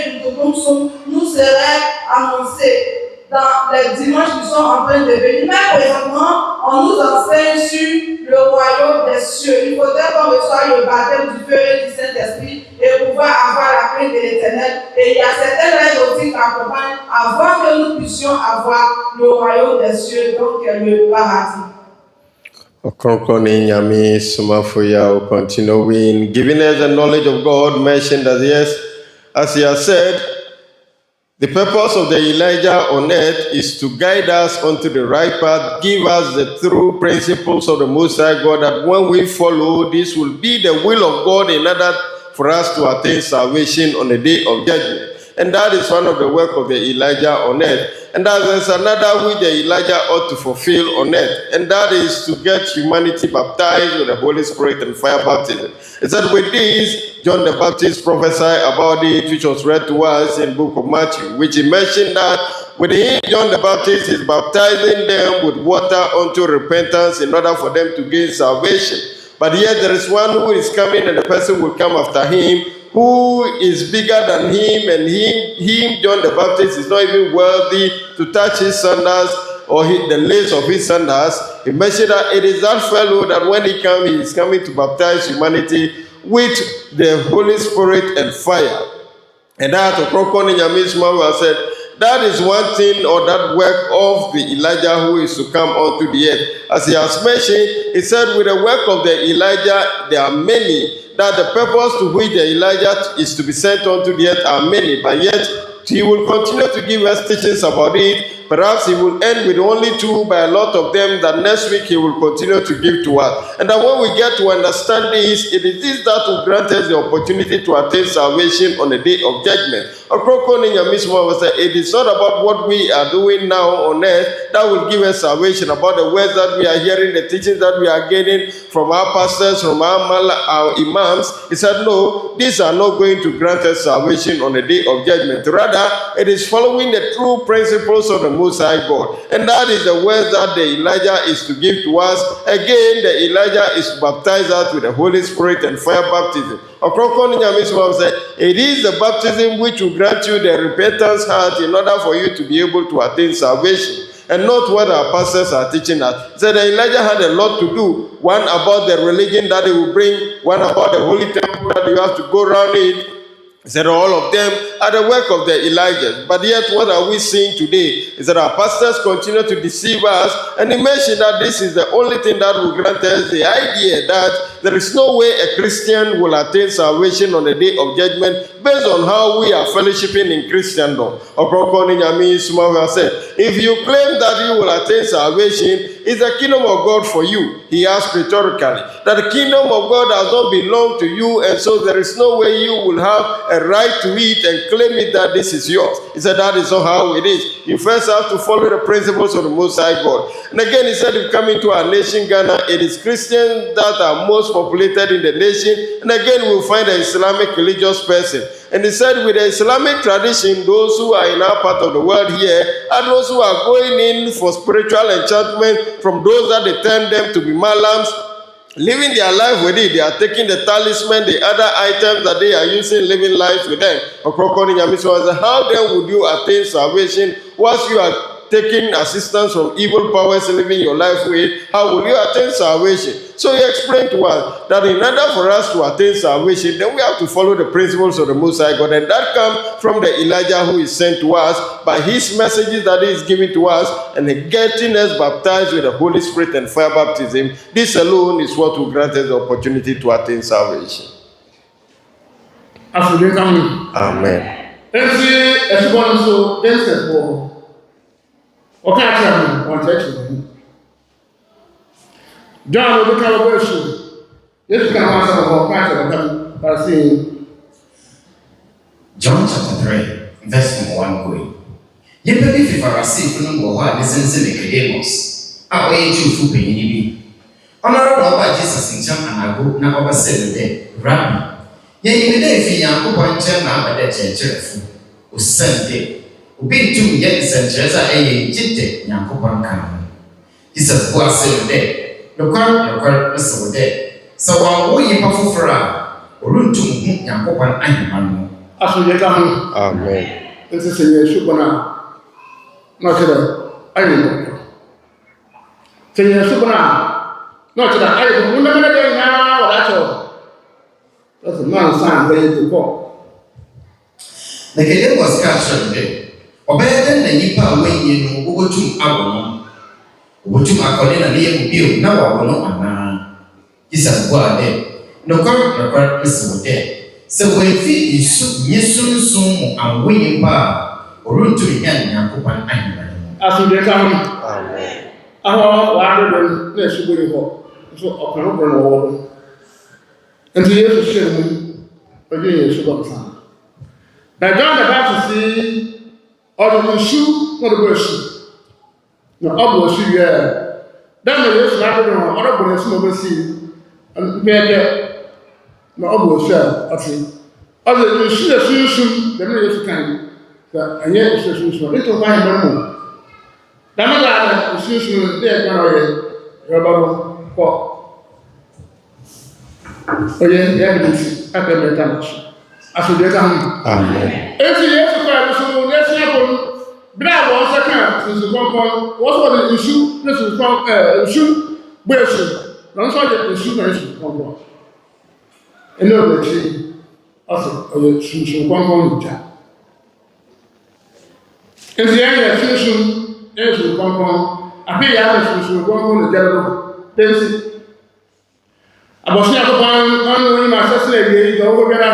nous seraient annoncées dans les dimanches qui sont en train de venir. Mais présentement, on nous enseigne sur le royaume des cieux. Il faudrait qu'on reçoive le baptême du feu et du Saint-Esprit et pouvoir avoir la crainte de l'Éternel. Et il y a certaines règles aussi qui accompagnent avant que nous puissions avoir le royaume des cieux, donc le paradis. Ɔkrɔnkrɔnyi Nyame Somafo Yawoh continuing giving us the knowledge of God, mentioned that yes, as he has said, the purpose of the Elijah on earth is to guide us onto the right path, give us the true principles of the Most High God, that when we follow, this will be the will of God in order for us to attain salvation on the day of judgment. And that is one of the work of the Elijah on earth. And that is another which the Elijah ought to fulfill on earth. And that is to get humanity baptized with the Holy Spirit and fire baptism. It said with this, John the Baptist prophesied about it, which was read to us in the book of Matthew, which he mentioned that with him, John the Baptist is baptizing them with water unto repentance in order for them to gain salvation. But yet there is one who is coming, and the person will come after him, who is bigger than him, and him, John the Baptist, is not even worthy to touch his sandals or the lace of his sandals. He mentioned that it is that fellow that when he comes, he is coming to baptize humanity with the Holy Spirit and fire. And that Ɔkrɔnkrɔnyi Nyame Somafo said, that is one thing, or that work of the Elijah who is to come onto the earth. As he has mentioned, he said, with the work of the Elijah, there are many, that the purpose to which the Elijah is to be sent onto the earth are many, but yet he will continue to give us teachings about it. Perhaps he will end with only 2, by a lot of them that next week he will continue to give to us. And that when we get to understand this, it is this that will grant us the opportunity to attain salvation on the day of judgment. Ɔkrɔnkrɔnyi Nyame Somafo said, it is not about what we are doing now on earth that will give us salvation, about the words that we are hearing, the teachings that we are getting from our pastors, from our imams. He said, no, these are not going to grant us salvation on the day of judgment. Rather, it is following the true principles of the Most High God. And that is the words that the Elijah is to give to us. Again, the Elijah is to baptize us with the Holy Spirit and fire baptism. Ɔkrɔnkrɔnyi Nyame Somafo said, it is the baptism which will grant you the repentance heart in order for you to be able to attain salvation, and not what our pastors are teaching us. He said that Elijah had a lot to do. One about the religion that he will bring, one about the holy temple that you have to go around it. He said all of them are the work of the Elijah. But yet what are we seeing today is that our pastors continue to deceive us, and he mentioned that this is the only thing that will grant us the idea that there is no way a Christian will attain salvation on the day of judgment based on how we are fellowshipping in Christendom. Ɔkrɔnkrɔnyi Nyame Somafo said, if you claim that you will attain salvation, is the kingdom of God for you? He asked rhetorically, that the kingdom of God does not belong to you, and so there is no way you will have a right to it and claim it that this is yours. He said that is not how it is. You first have to follow the principles of the Most High God. And again, he said, if you come into our nation, Ghana, it is Christians that are most populated in the nation. And again, we'll find an Islamic religious person. And he said, with the Islamic tradition, those who are in our part of the world here are those who are going in for spiritual enchantment from those that they turn them to be malams, living their life with it. They are taking the talisman, the other items that they are using, living life with them. Ɔkrɔnkrɔnyi Nyame Somafo said, how then would you attain salvation once you are taking assistance from evil powers, living your life with? How will you attain salvation? So he explained to us that in order for us to attain salvation, then we have to follow the principles of the Most High God. And that comes from the Elijah who is sent to us by his messages that he is giving to us, and getting us baptized with the Holy Spirit and fire baptism. This alone is what will grant us the opportunity to attain salvation. Amen. John will become a version. This can answer about Pastor John chapter 3, verse 1 going. You believe if I receive from God, this is Nicodemus. I will eat you for penny. Honorable by Jesus in John and I go now over 7 days. Rabbi, yet you may feel young upon China by the church who sent it. Who been 2 years and church a jitty, young upon Cameron. Jesus was 7 days. No crowd is so dead. So while we are for or room to Yakoban and Amen. This is a Shubana. Not that I know. Say Shubana. Not that I don't remember now. That's all. That's a man sign ready to go. The kid was captured there. Or better than the Nipa when you go to our Wotu akɔne na ne yɛ bio na wɔwɔ no anaa Jesus bua de no kɔ pese de sɛ wɔafi isu nyesunsun mu anwoyi pa oruntu hia Nyankopɔn ahemman mu asode ka ho amen aho waado do na esubori ho so ɔkɔnɔkɔnɔ wɔwɔ do nti Yesu hyɛ mu ɔde Yesu bɔ nsa na John the Baptist ɔde nsu na ɔde bɔ nsu na ọbụ osu yẹ dama Yesu na adịghị nwa ọrụ bụ esi n'obe si mpeke na ọbụ osu a ọtị ọzọ nsu na sunsun dama Yesu kan ka enye nsu sunsun dị tụkwa anyị mụ dama ga ada sunsun dị ekpe na ọyẹ yọbọrọ kọ onye ya bụ isi aka mmeta n'ọsụ asodeka ho. Amen. Eti Yesu Christ so nesi abon bra wo second so konkon what was the issue nesi issue besu no so the issue na issue konkon eno the tree also the issue konkon nja eti ya issue konkon abi ya issue konkon nja no tensi abosi akopan anu ni ma sesle ye do go bera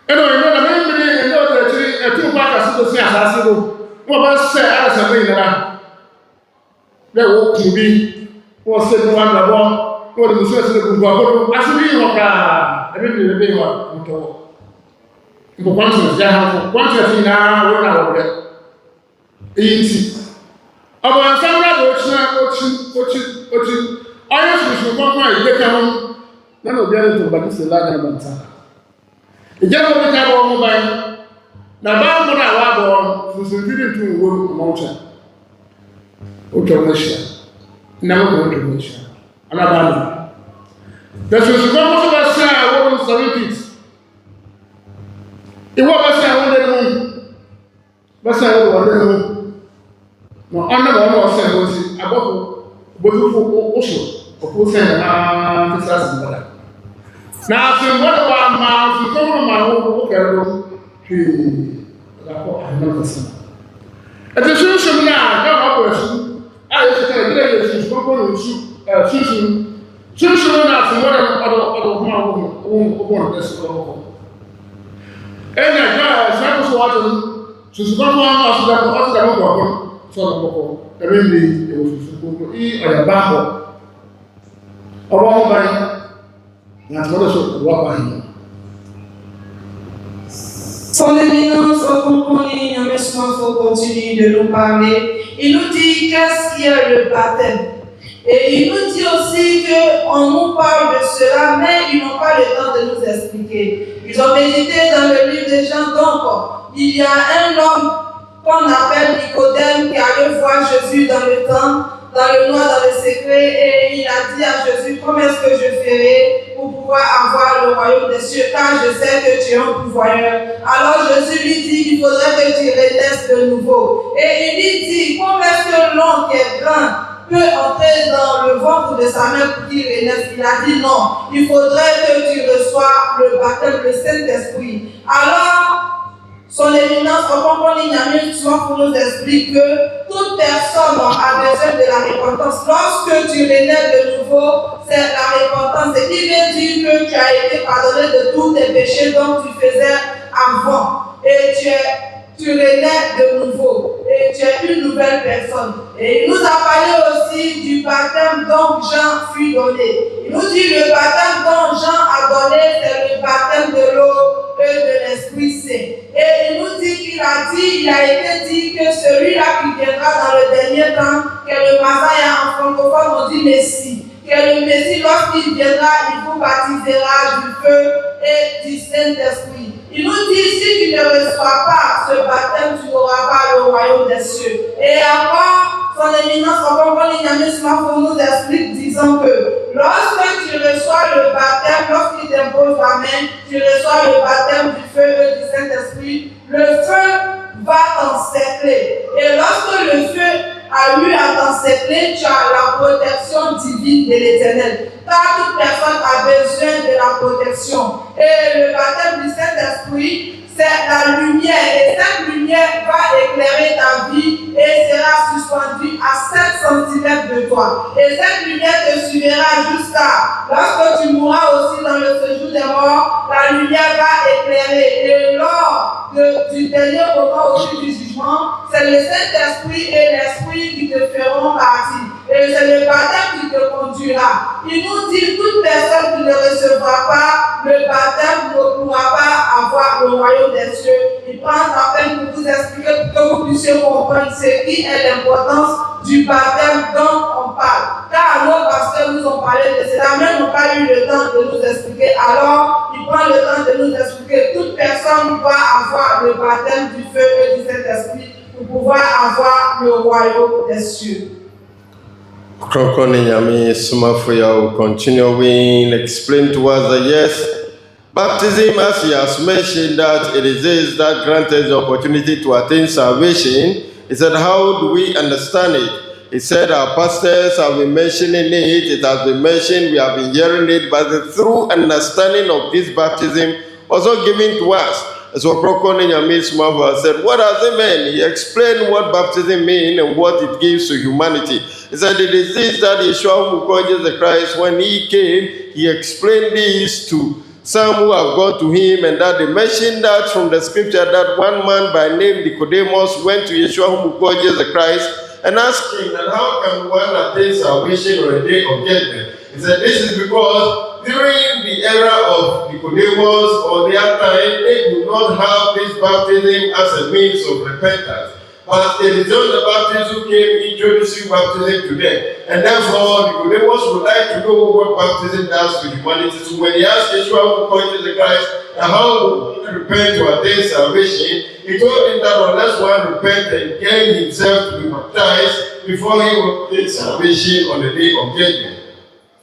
eno eno na me eno the tree etu kwa ka so si asase do wo ba se arasa me ina na wo kubi wo se no wa na bo wo de so se ku gwa ko asuri ho ka ebe ni be wa to ko kwanto ja ha ko kwanto ti na wo na wo de enti aba samra do china ochi ayo su ko kwa ide ka ho na no bia to ba ki se la na banta ije ko bi ka bo mo ba na ba mo na wa bo su fidi tu wo mo cha o to mo sha na mo to mo sha ana ba na da su ko mo ba sha wo mo so repeat e wo ba sha wo de mo ba sha wo de mo no ana ba mo sha wo si aboko bo tu fo o so o ko se na ti sa si ba na fi mo ba ma fi ko ma wo ko ke ro fi la ko ana ka sa ati su na ga ma ko su a ye se ta ile ye su ko ko su su na fi mo na o ma wo na su ko ena ga sa ko so wa to su ko ko na su da ko ko so na ko e be ni e wo su ko ko I oya ba ko owo ho ba na to so wa ba ni. Son éminence Ɔkrɔnkrɔnyi Nyame Somafo continue de nous parler. Il nous dit qu'est-ce qui est le baptême. Et il nous dit aussi qu'on nous parle de cela, mais ils n'ont pas le temps de nous expliquer. Ils ont médité dans le livre des gens. Donc, il y a un homme qu'on appelle Nicodème qui allait voir Jésus dans le temps, dans le noir, dans le secret, et il a dit à Jésus, comment est-ce que je ferai pour pouvoir avoir le royaume des cieux, car je sais que tu es un pourvoyeur. Alors Jésus lui dit, il faudrait que tu renaisses de nouveau. Et il lui dit, comment est-ce que l'homme qui est grand peut entrer dans le ventre de sa mère pour qu'il renaisse? Il a dit non, il faudrait que tu reçois le baptême, le Saint-Esprit. Alors, son éminence Ɔkrɔnkrɔnyi Nyame Somafo nous explique que toute personne a besoin de la repentance. Lorsque tu renais de nouveau, c'est la repentance. Et il veut dire que tu as été pardonné de tous tes péchés dont tu faisais avant. Et tu renais de nouveau. Et tu es une nouvelle personne. Et il nous a parlé aussi du baptême dont Jean fut donné. Il nous dit le baptême dont Jean a donné, c'est le baptême de l'eau et de l'Esprit Saint. Et il nous dit il a été dit que celui-là qui viendra dans le dernier temps, que le Messiah en francophone on dit Messie, que le Messie lorsqu'il viendra, il vous baptisera du feu et du Saint-Esprit. Il nous dit si tu ne reçois pas ce baptême, tu n'auras pas le royaume des cieux. Et encore, son éminence Ɔkrɔnkrɔnyi Nyame Somafo nous explique disant que lorsque tu reçois le baptême, lorsqu'il t'impose la main, tu reçois le baptême du feu et du Saint-Esprit, le feu va t'encercler. Et lorsque le feu a eu à t'encercler, tu as la protection divine de l'Éternel. Car toute personne a besoin de la protection. Et le baptême du Saint-Esprit, c'est la lumière. Et cette lumière va éclairer ta vie et sera suspendue à 7 cm de toi. Et cette lumière te suivra jusqu'à lorsque tu mourras aussi dans le séjour des morts, la lumière va éclairer. Et lors du dernier moment aussi du jugement, c'est le Saint-Esprit et l'Esprit qui te feront partie. Et c'est le baptême qui te conduira. Il nous dit toute personne qui ne recevra pas le baptême ne pourra pas avoir le royaume des cieux. Il prend la peine pour vous expliquer pour que vous puissiez comprendre ce qui est l'importance du baptême dont on parle. Car nos pasteurs nous ont parlé de cela, mais n'ont pas eu le temps de nous expliquer. Alors, il prend le temps de nous expliquer. Toute personne doit avoir le baptême du feu et du Saint-Esprit pour pouvoir avoir le royaume des cieux. Ɔkrɔnkrɔnyi Nyame Somafo will continue. We explain to us that yes, Baptism, as he has mentioned, that it is this that granted the opportunity to attain salvation. He said, how do we understand it? He said, our pastors have been mentioning it, it has been mentioned, we have been hearing it, but the true understanding of this baptism was not given to us. So Nyame Somafo said, what does it mean? He explained what baptism means and what it gives to humanity. He said, it is this that Yeshua who called Jesus Christ, when he came, he explained this to some who have gone to him, and that they mentioned that from the scripture that one man by name Nicodemus went to Yeshua who called Jesus Christ and asked him, and how can one attain salvation on the day of judgment? He said, this is because during the era of Nicodemus or their time, they do not have this baptism as a means of repentance. But it is John the Baptist who came introducing baptism to them. And therefore, Nicodemus would like to know what baptism does to humanity. So when he asked Yeshua who called Jesus Christ, and how to repent to attain salvation, he told him that unless one repent and gain himself to be baptized, before he will obtain salvation on the day of judgment.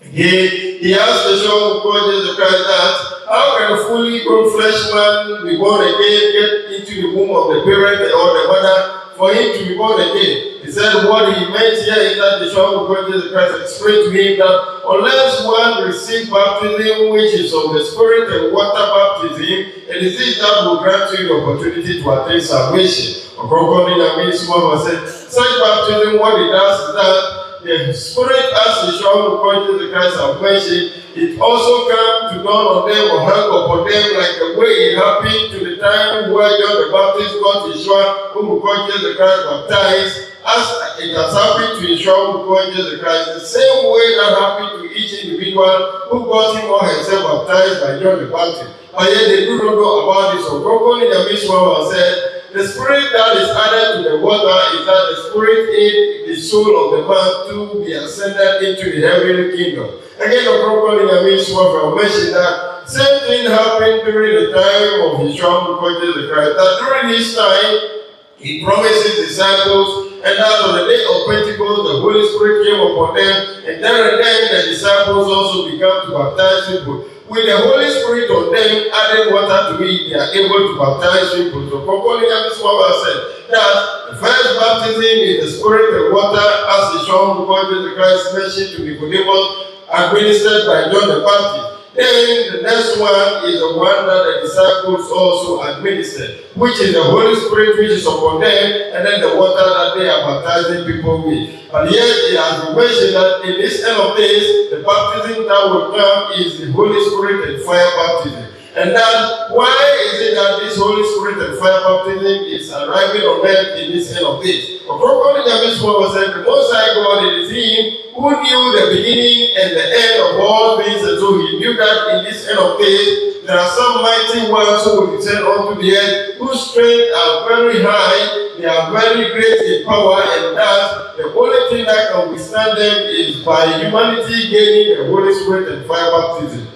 He asked Yeshua who called Jesus Christ that, how can a fully grown flesh man be born again, get into the womb of the parent or the mother, for him to be born again? He said what he meant here is that Yeshua who called Jesus Christ explained to him that unless one receives baptism, which is of the Spirit and water baptism, it is this that will grant you the opportunity to attain salvation. Ɔkrɔnkrɔnyi said, such baptism, what it does is that the Spirit, as Yeshua who called Jesus Christ have mentioned, it also comes to dawn on them or hang upon them like the way it happened to the time where John the Baptist got Yeshua who called Jesus Christ baptized, as it has happened to Yeshua who called Jesus Christ, the same way that happened to each individual who got him or herself baptized by John the Baptist. But yet they do not know about this. So Nyame Somafo said, the spirit that is added to the water is that the spirit aid the soul of the man to be ascended into the heavenly kingdom. Again, Nyame Somafo mentioned that same thing happened during the time of Yeshua who called Jesus Christ. That during this time, he promised his disciples, and that on the day of Pentecost, the Holy Spirit came upon them, and then the disciples also began to baptize people. With the Holy Spirit on them, adding water to it, they are able to baptize people. So, Nyame Somafo said that the first baptism is the Spirit and water, as the Yeshua who called Jesus Christ mentioned to Nicodemus, administered by John the Baptist. Then the next one is the one that the disciples also administered, which is the Holy Spirit which is upon them, and then the water that they are baptizing people with. But yet it has been mentioned that in this end of days, the baptism that will come is the Holy Spirit and fire baptism. And that why is it that this Holy Spirit and fire baptism is arriving on them in this end of days? Nyame Somafo said, the Most High God, it is Him who knew the beginning and the end of all things, and so He knew that in this end of days there are some mighty ones who will descend onto the earth, whose strength are very high, they are very great in power, and that the only thing that can withstand them is by humanity gaining the Holy Spirit and fire baptism.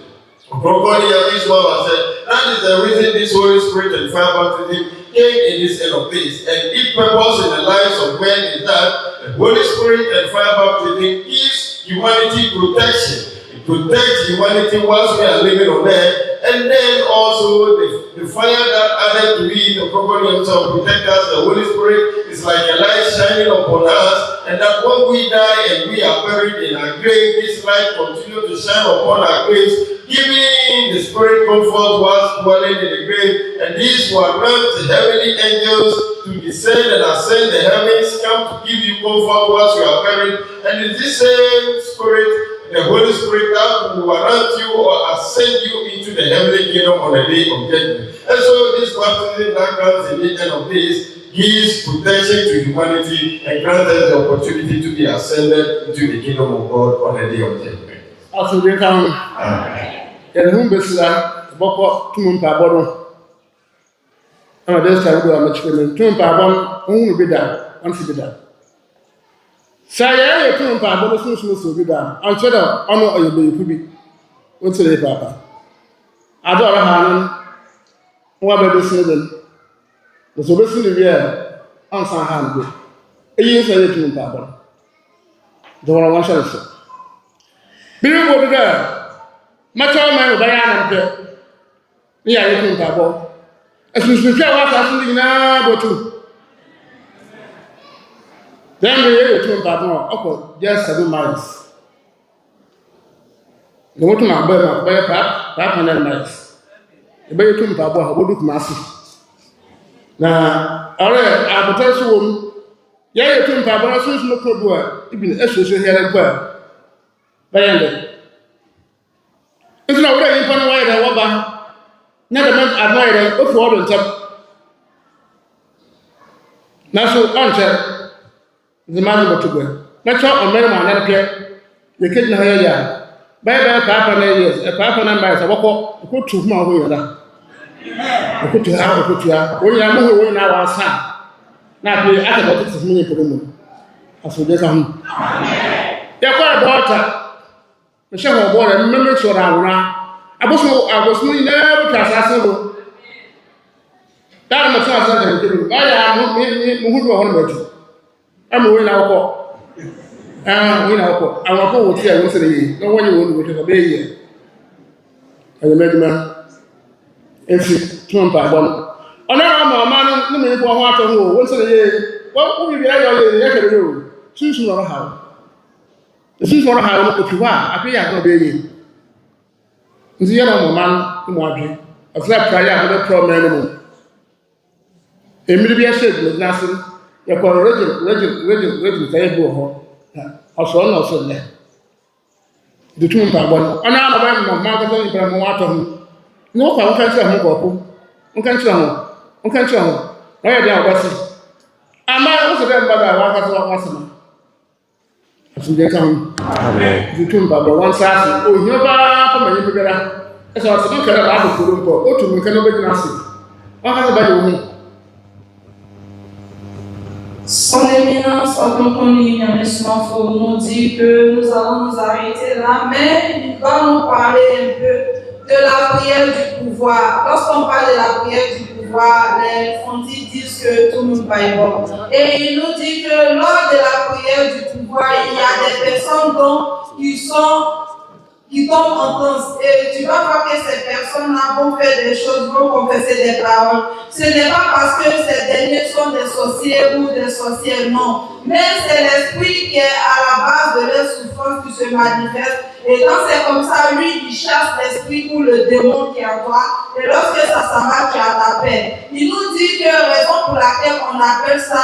Nyame Somafo said, that is the reason this Holy Spirit and fire baptism came in this end of days. And its purpose in the lives of men is that the Holy Spirit and fire baptism gives humanity protection. It protects humanity whilst we are living on earth. And then also the fire that added to it, the property of protect us, the Holy Spirit is like a light shining upon us. And that when we die and we are buried in our grave, this light continues to shine upon our graves, giving the Spirit comfort whilst dwelling in the grave. And these will grant the heavenly angels to descend and ascend the heavens, come to give you comfort whilst you are buried. And in this same Spirit, the Holy Spirit that will warrant you or ascend you into the heavenly kingdom on the day of judgment. And so this baptism that comes in the end of this gives protection to humanity and grants us the opportunity to be ascended into the kingdom of God on the day of judgment. Also, we can and whom Bessla, Boko, Tum Pabon. And this time we are much women. Tum Pabon, whom will be done, and to be done. Say, Tum Pabon, will be done. I'm sure honor or you will be. What's the Papa? I don't have one of the children. The solution is here on some hand. A year later, Tum Pabon. The one I want to say. Be able to go. Much of my Bayan, Ni ya yetu mpabo. Esusuhwe wa asase ni na botu. Then we yetu mpabo oko just 7 miles. No want to my boy, my boy, 500 miles. The boy to Papa, who look massive. Now, all right, I will tell you, yeah, to Papa, so no problem, even as you here and well. Bayande. It's not what you put away the wabba. Never meant admire of water and top. Now, so answer the man to go. Not talk on Merriman and appear. The kid in her yard. Bye 500 years, a 500 miles, a walk, go to my way. I put you out, put you out. When you are moving our son, now we ask about this minute for the moon. As we get on. Your daughter, the show of water, remember, so I was moving never to assassinate. That was not I am moving on. I'm moving out. You know, I want to go here once a year. No one you want to go to a year. And the medicine, if you turn by one. Another man, no matter what to do, once a year. What will be there? You choose not how. The choose not how to do. I pay out of baby. The other man, who want a flat prayer with a problem. Immediately, I said, with nothing. You're called Regiment, table. Also, no, so there. The two Pabon. Another man, Margaret, from water. No, I can't say home. I can't say home. I can't say home. Where they are, what's it? I'm not also there, but I want to ask them. As they come, the two Pabon, one side, oh, you're back from the together. As I was looking at the food, oh, to me, cannot be nasty. What has about you? Son éminence, Ɔkrɔnkrɔnyi, Nyame Somafo, nous dit que nous allons nous arrêter là, mais il va nous parler un peu de la prière du pouvoir. Lorsqu'on parle de la prière du pouvoir, les fondis disent que tout le monde va y bon. Et il nous dit que lors de la prière du pouvoir, il y a des personnes qui tombent en transe. Et tu vas voir que ces personnes-là vont faire des choses, vont confesser des paroles. Ce n'est pas parce que ces derniers sont des sorciers ou des sorcières, non. Mais c'est l'esprit qui est à la base de leur souffrance qui se manifeste. Et quand c'est comme ça, lui, il chasse l'esprit ou le démon qui est en toi. Et lorsque ça s'en va, tu as ta paix. Il nous dit que raison pour laquelle on appelle ça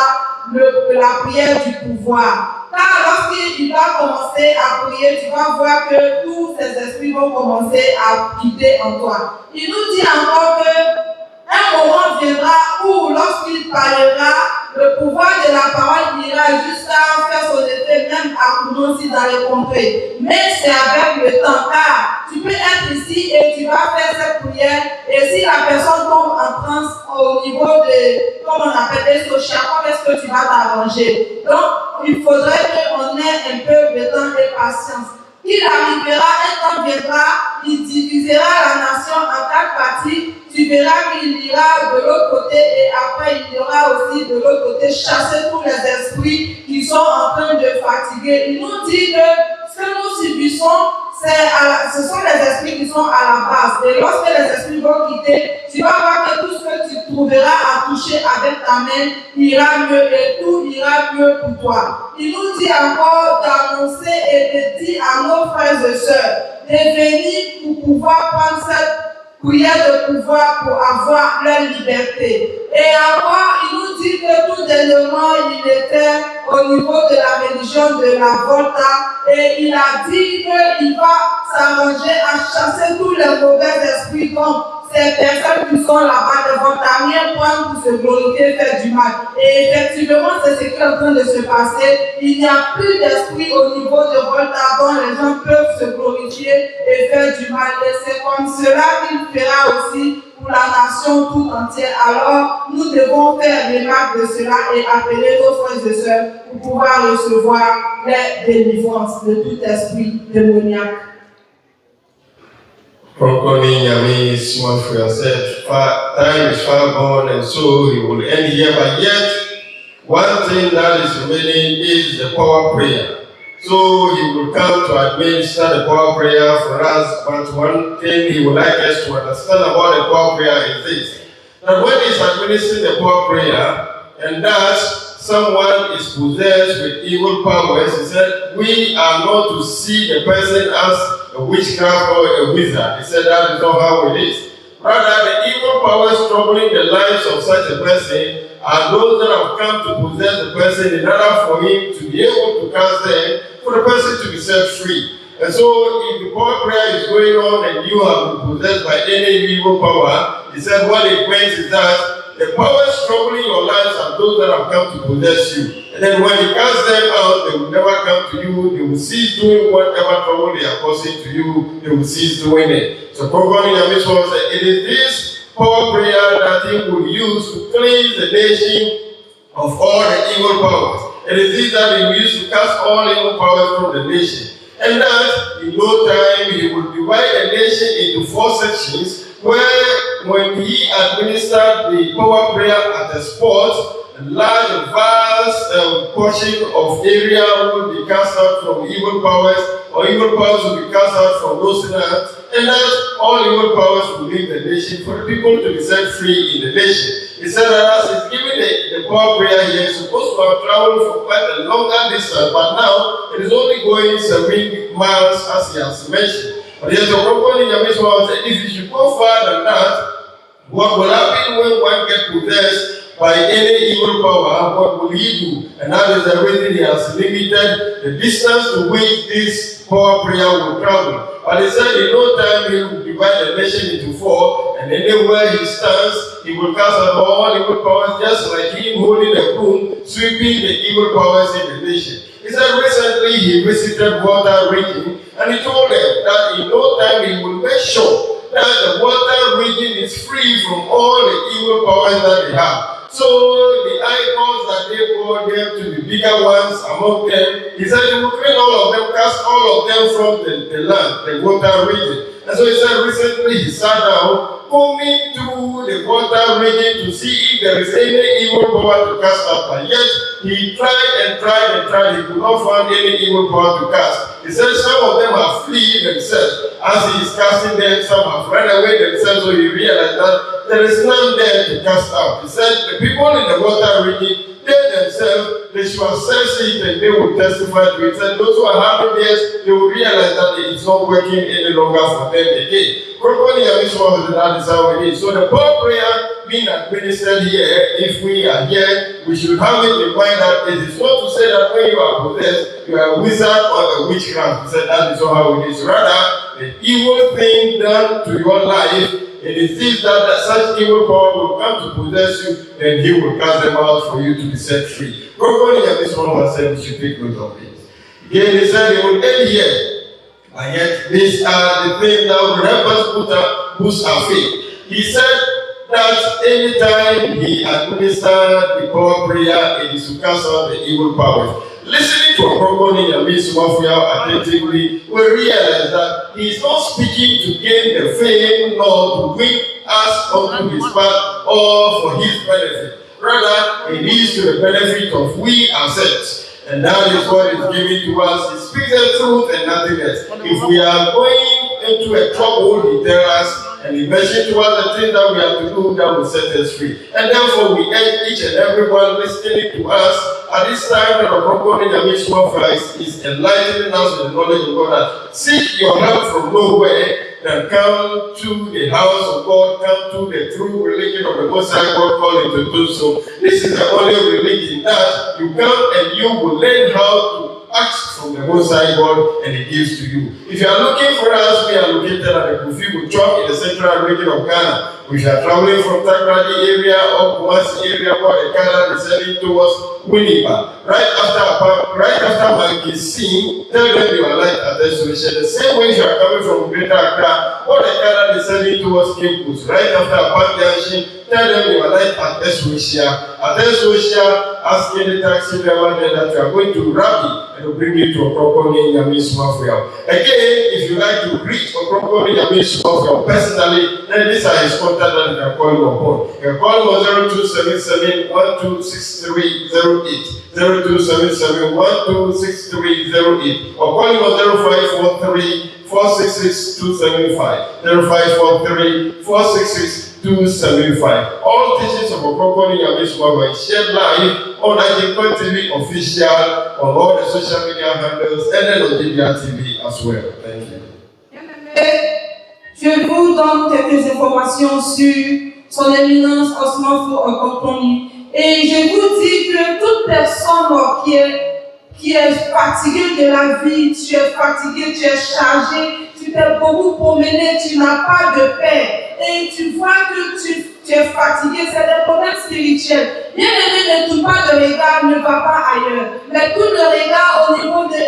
la prière du pouvoir. Car lorsqu'il va commencer à prier, tu vas voir que tous ces esprits vont commencer à quitter en toi. Il nous dit encore qu'un moment viendra où lorsqu'il parlera, le pouvoir de la parole ira jusqu'à faire son effet même à commencer dans les contrées. Mais c'est avec le temps, car tu peux être ici et tu vas faire cette prière, et si la personne tombe en transe au niveau de, comme on appelle les sociaux, comment est-ce que tu vas t'arranger? Donc, il faudrait qu'on ait un peu de temps et patience. Il arrivera, un temps viendra, il divisera la nation en 4 parties. Tu verras qu'il ira de l'autre côté et après il ira aussi de l'autre côté chasser tous les esprits qui sont en train de fatiguer. Il nous dit que ce que nous subissons, ce sont les esprits qui sont à la base. Et lorsque les esprits vont quitter, tu vas voir que tout ce que tu trouveras à toucher avec ta main ira mieux et tout ira mieux pour toi. Il nous dit encore d'annoncer et de dire à nos frères et sœurs de venir pour pouvoir prendre cette prière de pouvoir pour avoir leur liberté. Et encore, il nous dit que tout dernièrement, il était au niveau de la religion de la Volta et il a dit qu'il va s'arranger à chasser tous les mauvais esprits comme ces personnes qui sont là-bas ne vont rien prendre pour se glorifier, faire du mal. Et effectivement, c'est ce qui est en train de se passer. Il n'y a plus d'esprit au niveau de Volta dont les gens peuvent se glorifier et faire du mal. Et c'est comme cela qu'il fera aussi pour la nation tout entière. Alors, nous devons faire remarque de cela et appeler nos frères et sœurs pour pouvoir recevoir les délivrances de tout esprit démoniaque. Ɔkrɔnkrɔnyi Nyame Somafo said, time is far gone and so he will end here, but yet one thing that is remaining is the power prayer. So he will come to administer the power prayer for us. But one thing he would like us to understand about the power prayer is this: that when he's administering the power prayer, and thus someone is possessed with evil powers, he said, we are not to see the person as a witchcraft or a wizard. He said that is not how it is. Rather, the evil powers troubling the lives of such a person are those that have come to possess the person in order for him to be able to cast them, for the person to be set free. And so, if the power prayer is going on and you have been possessed by any evil power, he said what it means is that the powers troubling your lives are those that have come to possess you. And then when he casts them out, they will never come to you. They will cease doing whatever trouble they are causing to you. They will cease doing it. So, Ɔkrɔnkrɔnyi said, it is this power prayer that he will use to cleanse the nation of all the evil powers. It is this that he will use to cast all evil powers from the nation. And that, in no time, he will divide the nation into 4 sections, where when he administered the power prayer at a spot, a large, vast portion of area will be cast out from evil powers, or evil powers will be cast out from those sinners, and that all evil powers will leave the nation for the people to be set free in the nation. He said that as he's giving the power prayer here, he's supposed to have traveled for quite a longer distance, but now it is only going 7 miles as he has mentioned. But yet, Ɔkrɔnkrɔnyi said, if you should go further than that, what will happen when one gets possessed by any evil power? What will he do? And that is the reason he has limited the distance to which this power prayer will travel. But he said in no time he will divide the nation into 4, and anywhere he stands, he will cast out all evil powers, just like him holding a broom, sweeping the evil powers in the nation. He said recently he visited water region, and he told them that in no time he will make sure that the water region is free from all the evil powers that they have. So the icons that they call them to be bigger ones among them, he said he will clean all of them, cast all of them from the land, the water region. And so he said recently he sat down, combing through the water region to see if there is any evil power to cast out. But yet he tried and tried and tried. He could not find any evil power to cast. He said some of them have flee themselves. As he is casting them, some have run away themselves. So he realized that there is none there to cast out. He said the people in the water region, they themselves, they should assess it and they will testify to it. He said those who are having this, they will realize that it is not working any longer for them again. Ɔkrɔnkrɔnyi said that is how it is. So the power prayer being administered here, if we are here, we should have it in mind that it is not to say that when you are possessed, you are a wizard or a witchcraft. He said that is not how it is. Rather, the evil thing done to your life, it is this that such evil power will come to possess you, and he will cast them out for you to be set free. Ɔkrɔnkrɔnyi said we should take note of it. Again, he said he will end here. And yet, these are the things that will help us boost our faith. He said that anytime he administered the power prayer, it is to cast out the evil powers. Listening to Ɔkrɔnkrɔnyi Somafo attentively, we realize that he is not speaking to gain the fame nor to win us onto his path or for his benefit. Rather, it is to the benefit of we ourselves. And that is what is given to us. He speaks the truth and nothing else. If we are going into a trouble, he tells us, and he mentioned to us the things that we have to do that will set us free. And therefore, we urge each and everyone listening to us at this time that Ɔkrɔnkrɔnyi is enlightening us with the knowledge of God. That seek your help from nowhere, then come to the house of God, come to the true religion of the Most High God called to do so. This is the only religion that you come and you will learn how to ask from the Most High God and He gives to you. If you are looking for us, we are located at the Kofi Chop in the central region of Ghana. We are traveling from Takrady area or Kumasi area where the Ghana is heading towards Winnipeg. Right after Mankisi, tell them you are like at the solution. The same way you are coming from Greater Accra, or the Ghana is heading towards Cape Coast. Right after Bandiashi, tell them you are like at Eswishia. At Eswishia, ask any taxi driver there that you are going to Rabbi and will bring you to Ɔkrɔnkrɔnyi Nyame Somafo. Again, if you like to reach Ɔkrɔnkrɔnyi Nyame Somafo personally, then these are his contact that you can call him upon. You can call him on 0277 126308, 0277 126308, or call him on 0543 466 275, 0543 466 275. All teachings of Ɔkrɔnkrɔnyi Nyame Somafo are shared live on Ajikwa TV official, on all the social media handles, and then on DBR TV as well. Thank you. Je vous donne quelques informations sur son éminence Somafo Ɔkrɔnkrɔnyi. Et je vous dis que toute personne qui est fatiguée de la vie, tu es fatigué, tu es chargé, tu t'es beaucoup promené, tu n'as pas de paix. Et tu vois que tu es fatigué, c'est des problèmes spirituels. Bien aimé, ne tourne pas de regard, ne va pas ailleurs. Mais tourne le regard au niveau de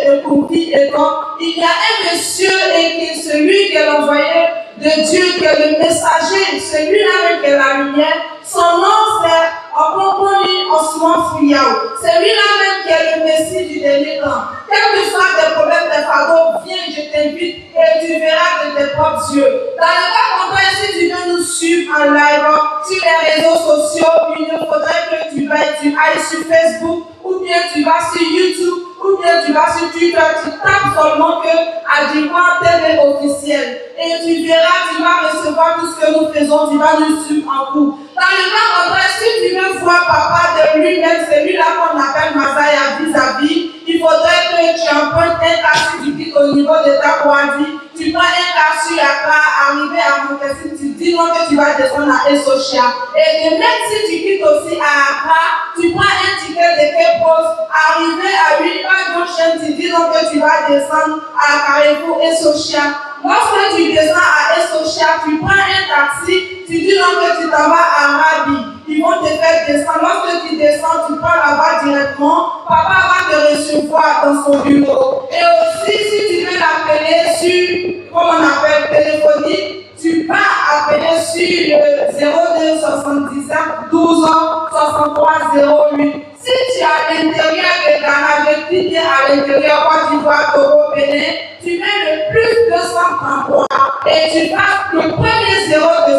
vie et donc, il y a un monsieur et qui est celui qui est l'envoyé de Dieu, qui est le messager, celui-là même qui est la lumière. Son nom c'est Ɔkrɔnkrɔnyi Somafo Yawoh. C'est lui-là même qui est le Messie du dernier temps. Quel que soient tes problèmes, tes fardeaux, viens, je t'invite et tu verras de tes propres yeux. Dans le cas contraire, si tu veux nous suivre en live sur les réseaux sociaux, il ne faudrait que tu ailles sur Facebook, ou bien tu vas sur YouTube, ou bien tu vas sur Twitter, tu tapes seulement que Ajikwa TV officiel. Et tu verras, tu vas recevoir tout ce que nous faisons, tu vas nous suivre en cours. Dans le cas contraire, si tu veux voir papa de lui-même, celui-là qu'on appelle Masaya vis-à-vis, il faudrait que tu empruntes un taxi, tu quittes au niveau de ta Kouadi, tu prends un taxi à Accra, arrivé à Montessi, tu dis non que tu vas descendre à Esochia. Et de même si tu quittes aussi à Accra, tu prends un ticket de K-Post, arrivé à 8 pas Junction, tu dis non que tu vas descendre à Carrefour Esochia. Lorsque tu descends à Esochia, tu prends un taxi, tu dis non que tu t'en vas à Rabi. Ils vont te faire descendre. Lorsque tu descends, tu prends là-bas directement. Papa va te recevoir dans son bureau. Et aussi, si tu veux l'appeler sur, comme on appelle, téléphonique, tu vas appeler sur le 02 77 12 63 08. Si tu es à l'intérieur de Ghana, je te dis à l'intérieur, Côte d'Ivoire, Togo, Bénin, tu mets le plus 233 et tu passes le premier 0 de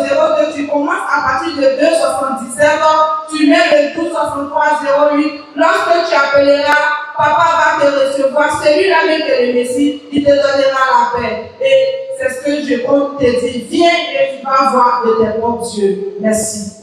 02, tu commences à partir de 277, tu mets le 12 63 08. Lorsque tu appelleras, papa va te recevoir, celui-là même que le Messie, il te donnera la paix. Et c'est ce que je compte te dire, viens et tu vas voir de tes propres yeux. Merci.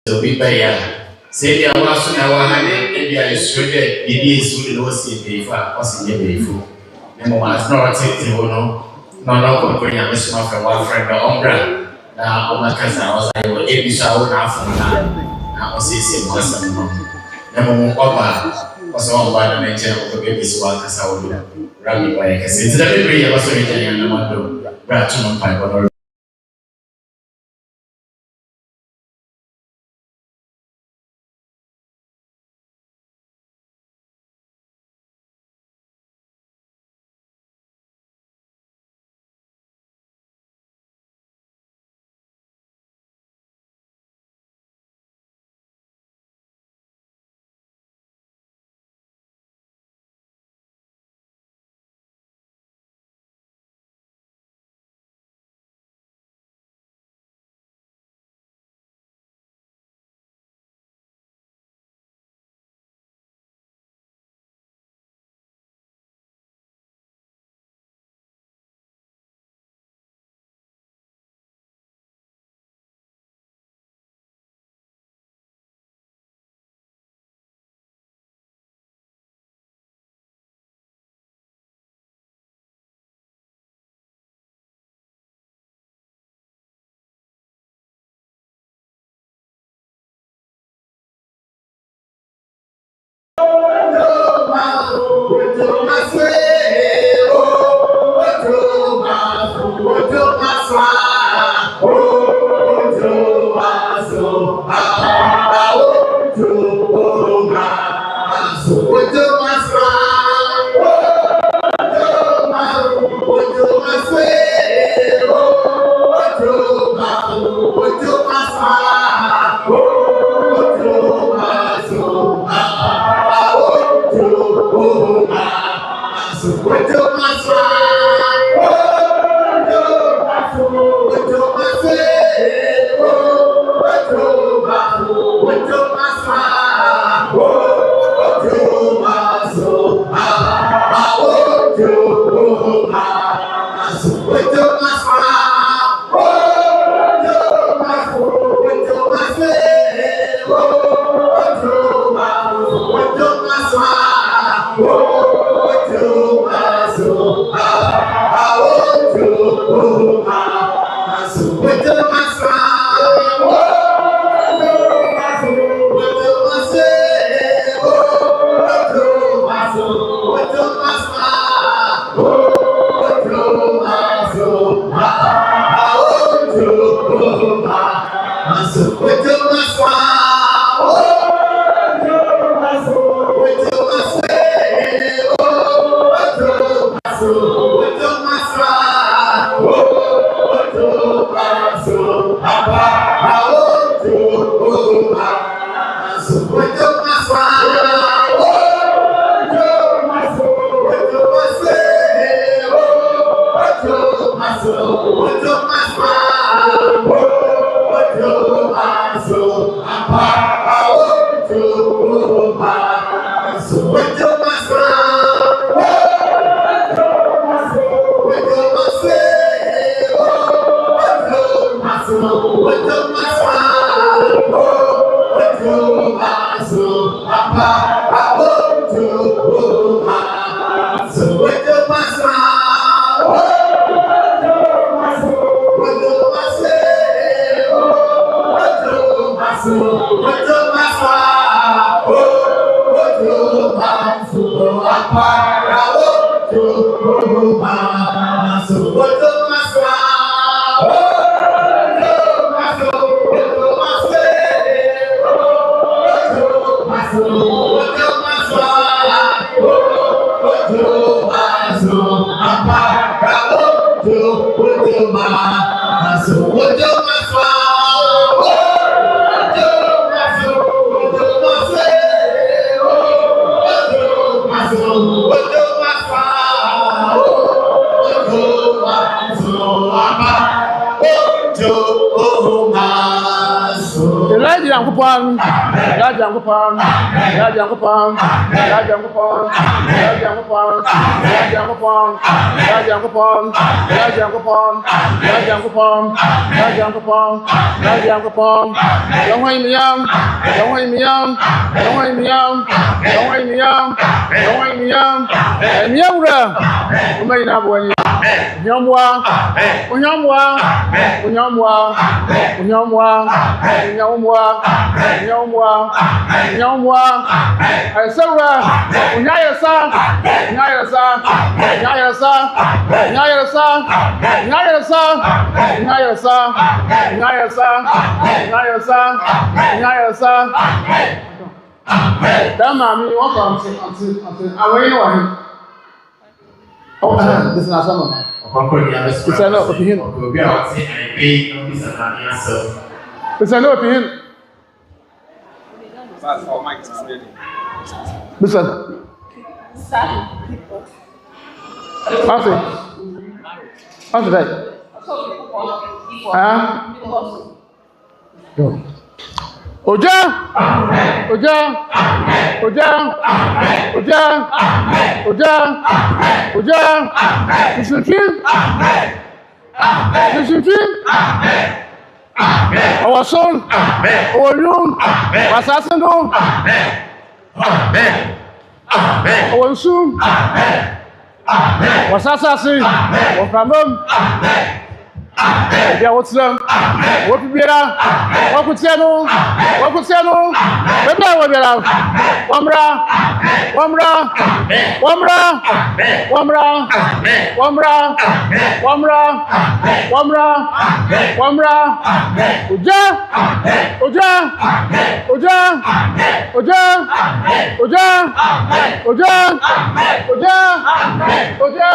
So we pay say the was now 100 maybe I should get the days we know see pay for us in the pay for. Nemo was not taking no Ɔkrɔnkrɔnyi Nyame Somafo one friend the umbra. Na omakasa was I will ebisa wo na afọ na osisi mo asem no. Nemo mo oba was on ba na nche ko ebisa wa kasa wo na. Rami wa yakase. Nti da bebre ya was original na mando. Bra to no pai What wabera wamra wamra wamra wamra wamra wamra wamra wamra uja uja uja uja uja uja uja uja uja uja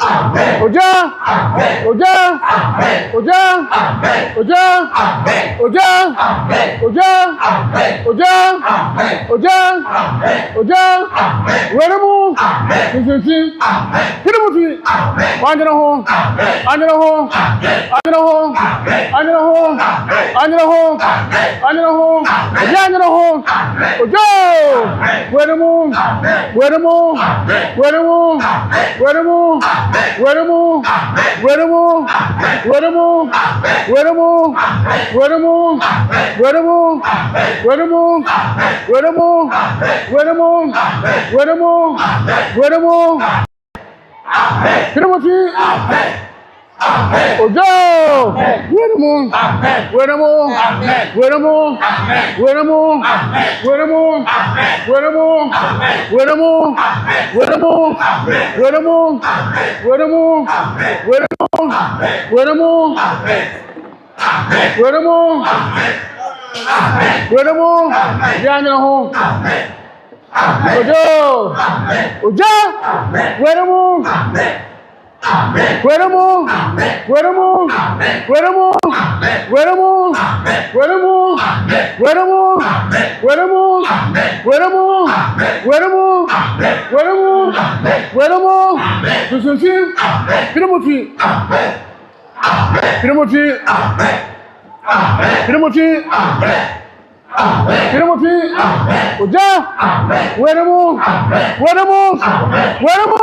Oja, oja, oja, oja, oja, oja, oja, oja, oja, weremu, nsinsi, kirimuti, anjanaho, anjanaho, anjanaho, anjanaho, anjanaho, anjanaho, anjanaho, ojo, weremu, weremu, weremu, weremu. Weremu, weremu, weremu, weremu, weremu, weremu, weremu, weremu, weremu, weremu, weremu. Kirimuti. Ojo, weremu, weremu, weremu, weremu, weremu, weremu, weremu, weremu, weremu, weremu, weremu, weremu, weremu, yanyaho. Ojo, ojo, weremu. Weremu, weremu, weremu, weremu, weremu, weremu, weremu, weremu, weremu, weremu, weremu, nsinsi, kirimuti, kirimuti, kirimuti, kirimuti, oja, weremu, weremu, weremu,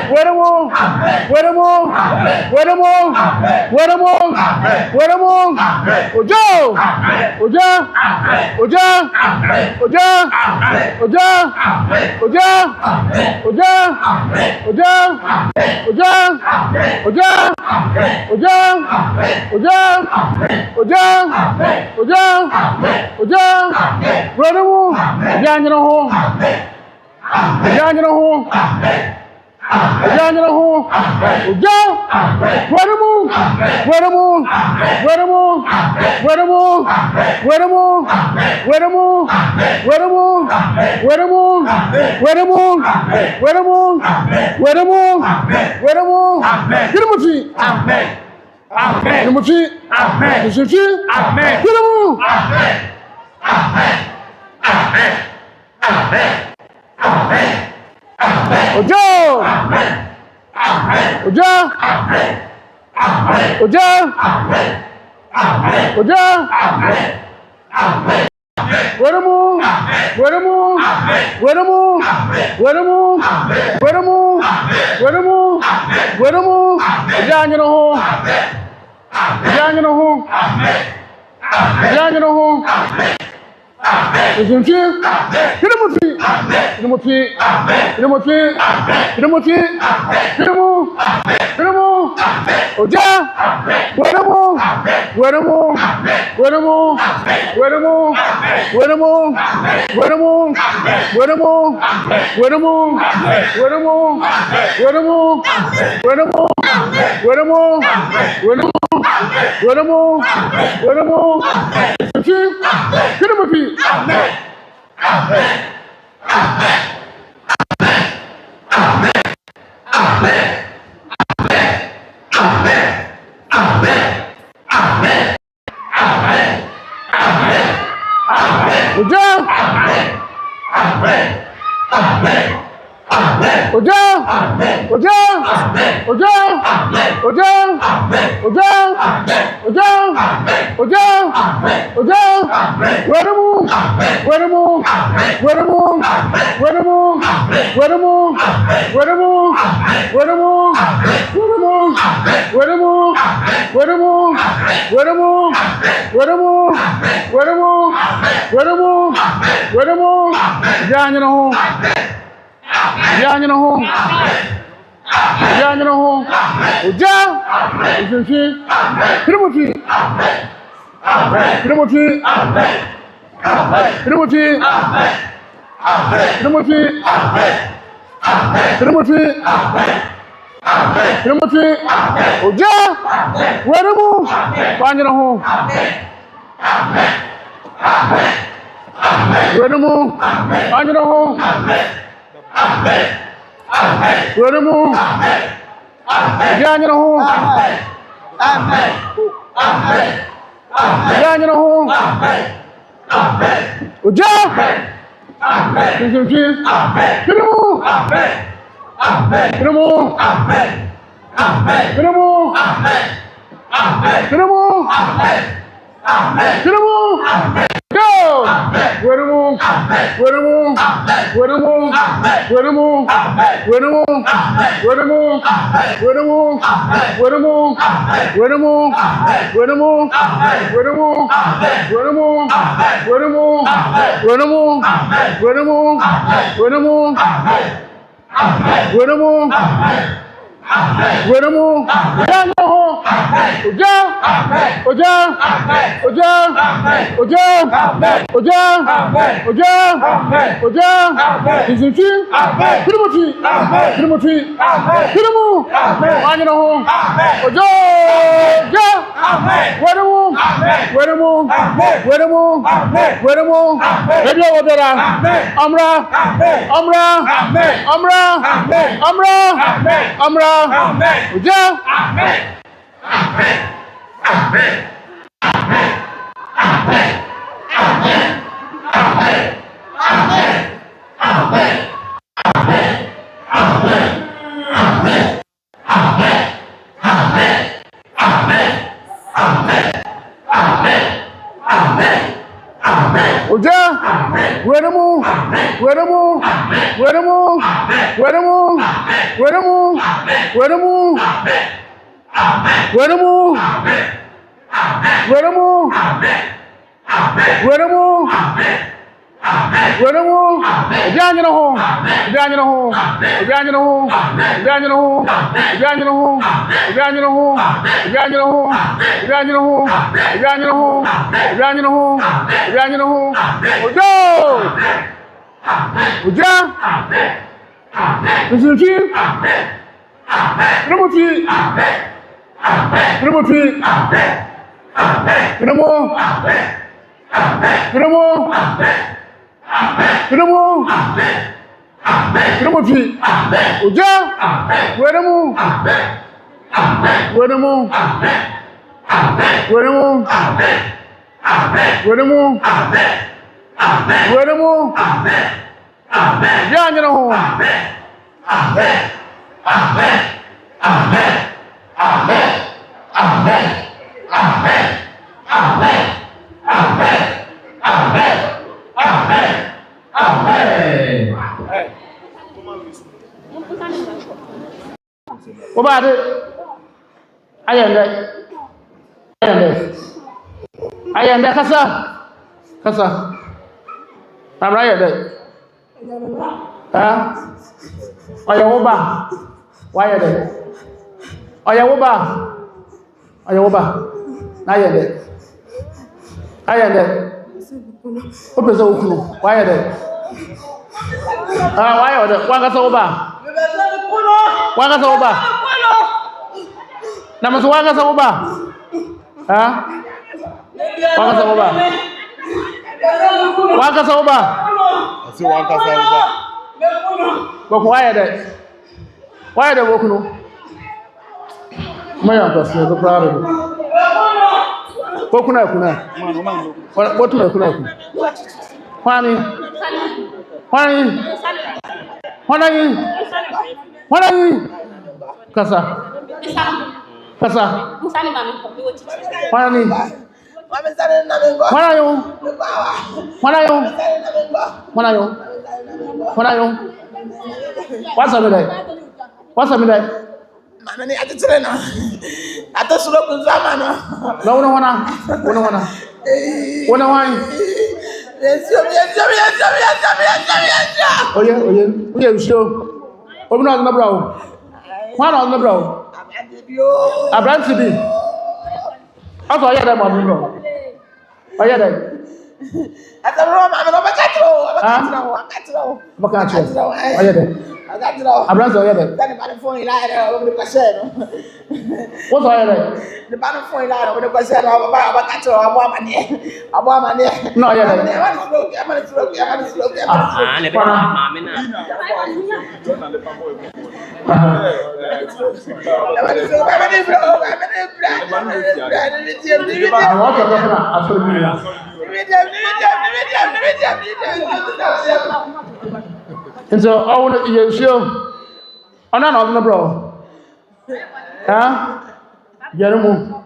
weremu, weremu, weremu, weremu, weremu, ojo, oja, oja, oja, oja, oja, oja, oja, oja, oja, oja, oja, oja, oja, weremu, yanjanaho, yanjanaho, yanjanaho, oja, weremu, weremu, weremu, weremu, weremu, weremu, weremu, weremu, weremu, weremu, weremu, weremu, kirimuti, kirimuti, nsinsi, kirimu. Ojo, oja, oja, oja, weremu, weremu, weremu, weremu, weremu, weremu, weremu, yanjanaho, yanjanaho, yanjanaho. Nsinsi, kirimuti, kirimuti, kirimuti, kirimuti, kirimu, kirimu, oja, weremu, weremu, weremu, weremu, weremu, weremu, weremu, weremu, weremu, weremu, weremu, weremu, weremu, weremu, weremu, nsinsi, kirimuti. Oja, oja, oja, oja, oja, oja, oja, oja, oja, weremu, weremu, weremu, weremu, weremu, weremu, weremu, weremu, weremu, weremu, weremu, weremu, weremu, weremu, yanjanaho, yanjanaho, Yanyana ho. Oja. Izinfi. Kirimuti. Kirimuti. Kirimuti. Kirimuti. Kirimuti. Kirimuti. Oja. Weremu. Yanyana ho. Weremu. Yanyana ho. Weremu. Yanyana ho. Yanyana ho. Oja. Izinfi. Kirimu. Kirimu. Kirimu. Kirimu. Kirimu. Go! Weremu. Weremu. Weremu. Weremu. Weremu. Weremu. Weremu. Weremu. Weremu. Weremu. Weremu. Weremu. Weremu. Weremu. Weremu. Weremu. Weremu. Weremu. Yanyana ho. Oja. Oja. Oja. Oja. Oja. Oja. Oja. Izinfi. Kirimuti. Kirimuti. Kirimu. Yanyana ho. Oja. Oja. Weremu. Weremu. Weremu. Weremu. Ebi odera. Amra. Amra. Amra. Amra. Amra. Oja. Oja. Weremu. Weremu. Weremu. Weremu. Weremu. Weremu. Weremu. Weremu. Weremu. Weremu. Yanyana ho. Yanyana ho. Yanyana ho. Yanyana ho. Yanyana ho. Yanyana ho. Yanyana ho. Yanyana ho. Yanyana ho. Yanyana ho. Yanyana ho. Ojo. Oja. Izinfi. Kirimuti. Kirimuti. Kirimu. Kirimu. Kirimu. Kirimuti. Oja. Weremu. Weremu. Weremu. Weremu. Weremu. Yanyana ho. Obade. Ayende. Ayende. Ayende kasa. Kasa. Amra ayende. Oyawoba. Wayende. Oyawoba. Oyawoba. Ayende. Ayende. Opeza okunu. Wayende. Wayende. Wangasa oba. Wangasa oba. Namasu wangasa oba. Wangasa oba. Wangasa oba. Asi wangasa oba. Boko wayende. Wayende okunu. Maya mpasi ndo prado. Kuna. Watu kuna. Kwani kasa. Kwani What's up, man? Mami atitre no. Atasuro kuzama no. Na una wani. Yes. Oye, usho. Obi na bravo. One on the bro. Abranti bi. Aso oye dem on bro. Oye dem. Ata ro ma me no bakatro. Bakatro. Oye dem. Abranti oye dem. Then the phone ila ere o de kwase no. What oye dem? The bad phone ila o de kwase no bakatro abo amane. No oye dem. Ah, ne be mama na. So, I want to you show. I'm not bro. Huh? Jeremu.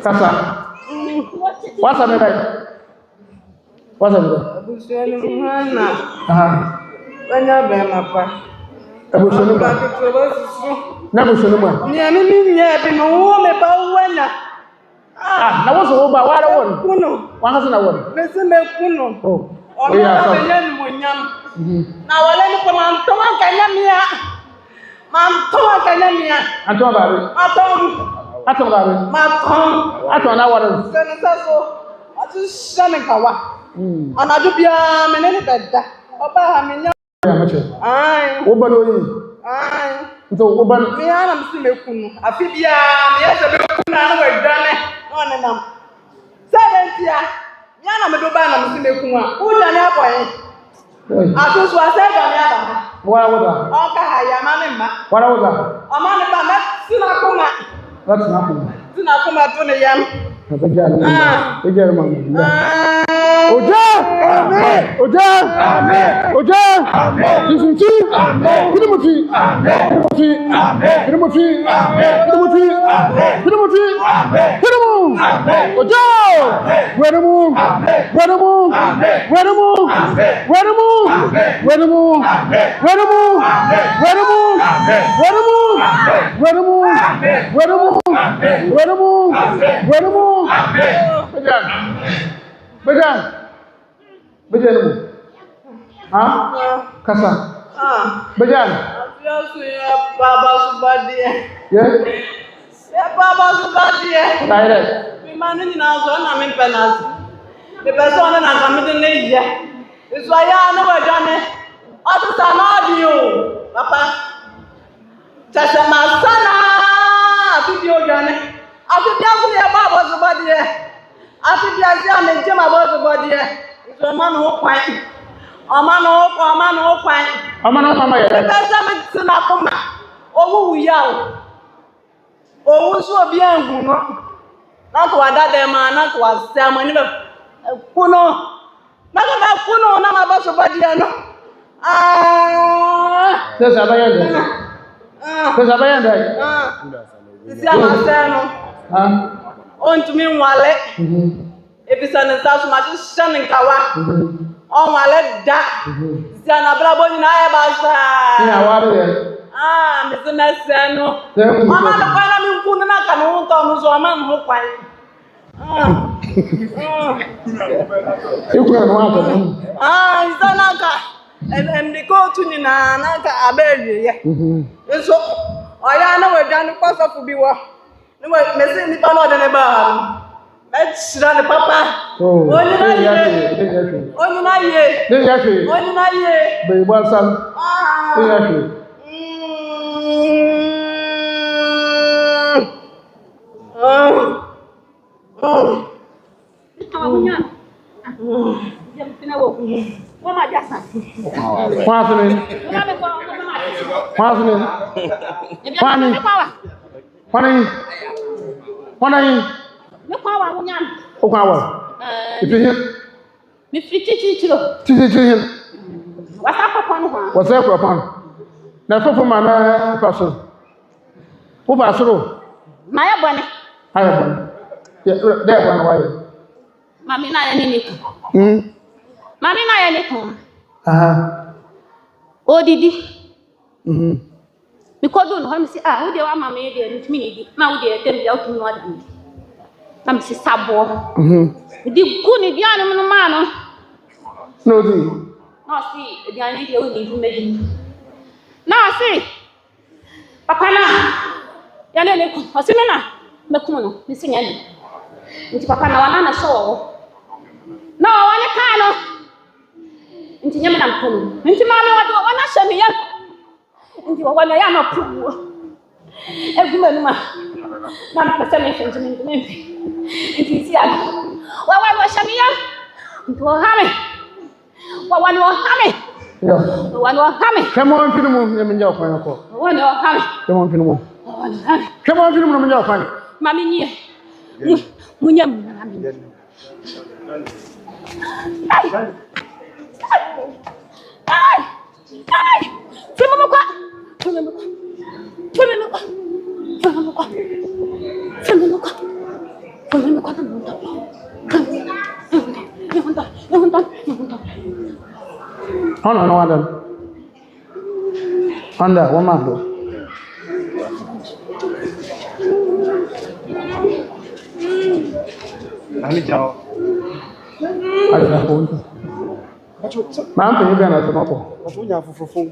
Kasa. What's up, man? What's up, man? What's up, Papa? Now, for my person. Who was through? My abone. Hi. There one way. Mami na yɛ ne ko. Mami na yɛ ne ko. Odidi. Because don't have me say who dey wa mama e dey ntimi ni di. Na who dey dem dey out no adam. Na me say sabo. Di ku ni dia no ma no. No di. No see, dia ni dey o ni fu meji. Na see. Papa na. Ya le ko. O se me na. Me ku no. Me se nya ni. Nti papa na wana na so. No, wana ka no. Nti nyame na mpo no. Nti mama wana hye me ya. Nti wana ya na pu. Eguma numa. Na pese me hye me. Nti si ala. Wana hye me ya. Nti o ha me. Wana o ha me. Yo. Wana o ha me. Come on finu mu nyame nja okwan ko. Wana o ha me. Come on finu mu. Come on finu mu nyame nja okwan. Mami ni. Munyam mami. Ai! Fuma kwa. No, Adam. Anda, one man do. Nani jao. Ada pun. Mampu ni biar nak apa? Punya fufufung.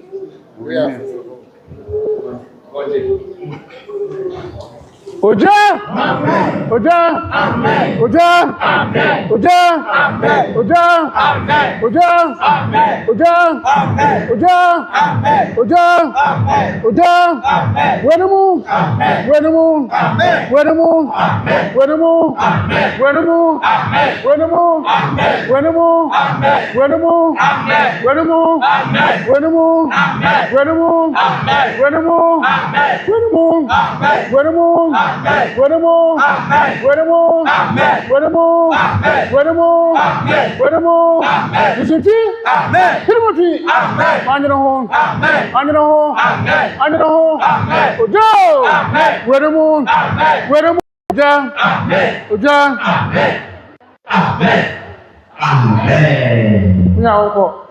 Oja! Amen. Oja! Amen. Oja! Amen. Oja! Amen. Oja! Amen. Oja! Amen. Oja! Amen. Oja! Amen. Oja! Amen. Oja! Amen. Wenumu! Amen. Wenumu! Amen. Wenumu! Amen. Wenumu! Amen. Wenumu! Amen. Wenumu! Amen. Wenumu! Amen. Wenumu! Amen. Wenumu! Amen. Wenumu! Amen. Wenumu! Amen. Wenumu! Amen. Wenumu! Amen. Wenumu! Amen. Wenumu! Amen. Wenumu! Amen. Wenumu! Amen. Wenumu! Amen. Wenumu! Amen. Yusufi! Amen. Timothy! Amen. Anjanaho! Amen. Anjanaho! Amen. Anjanaho! Amen. Ojo! Amen. Wenumu! Amen. Wenumu! Oja! Amen. Oja! Amen. Amen. Amen. Nya oko.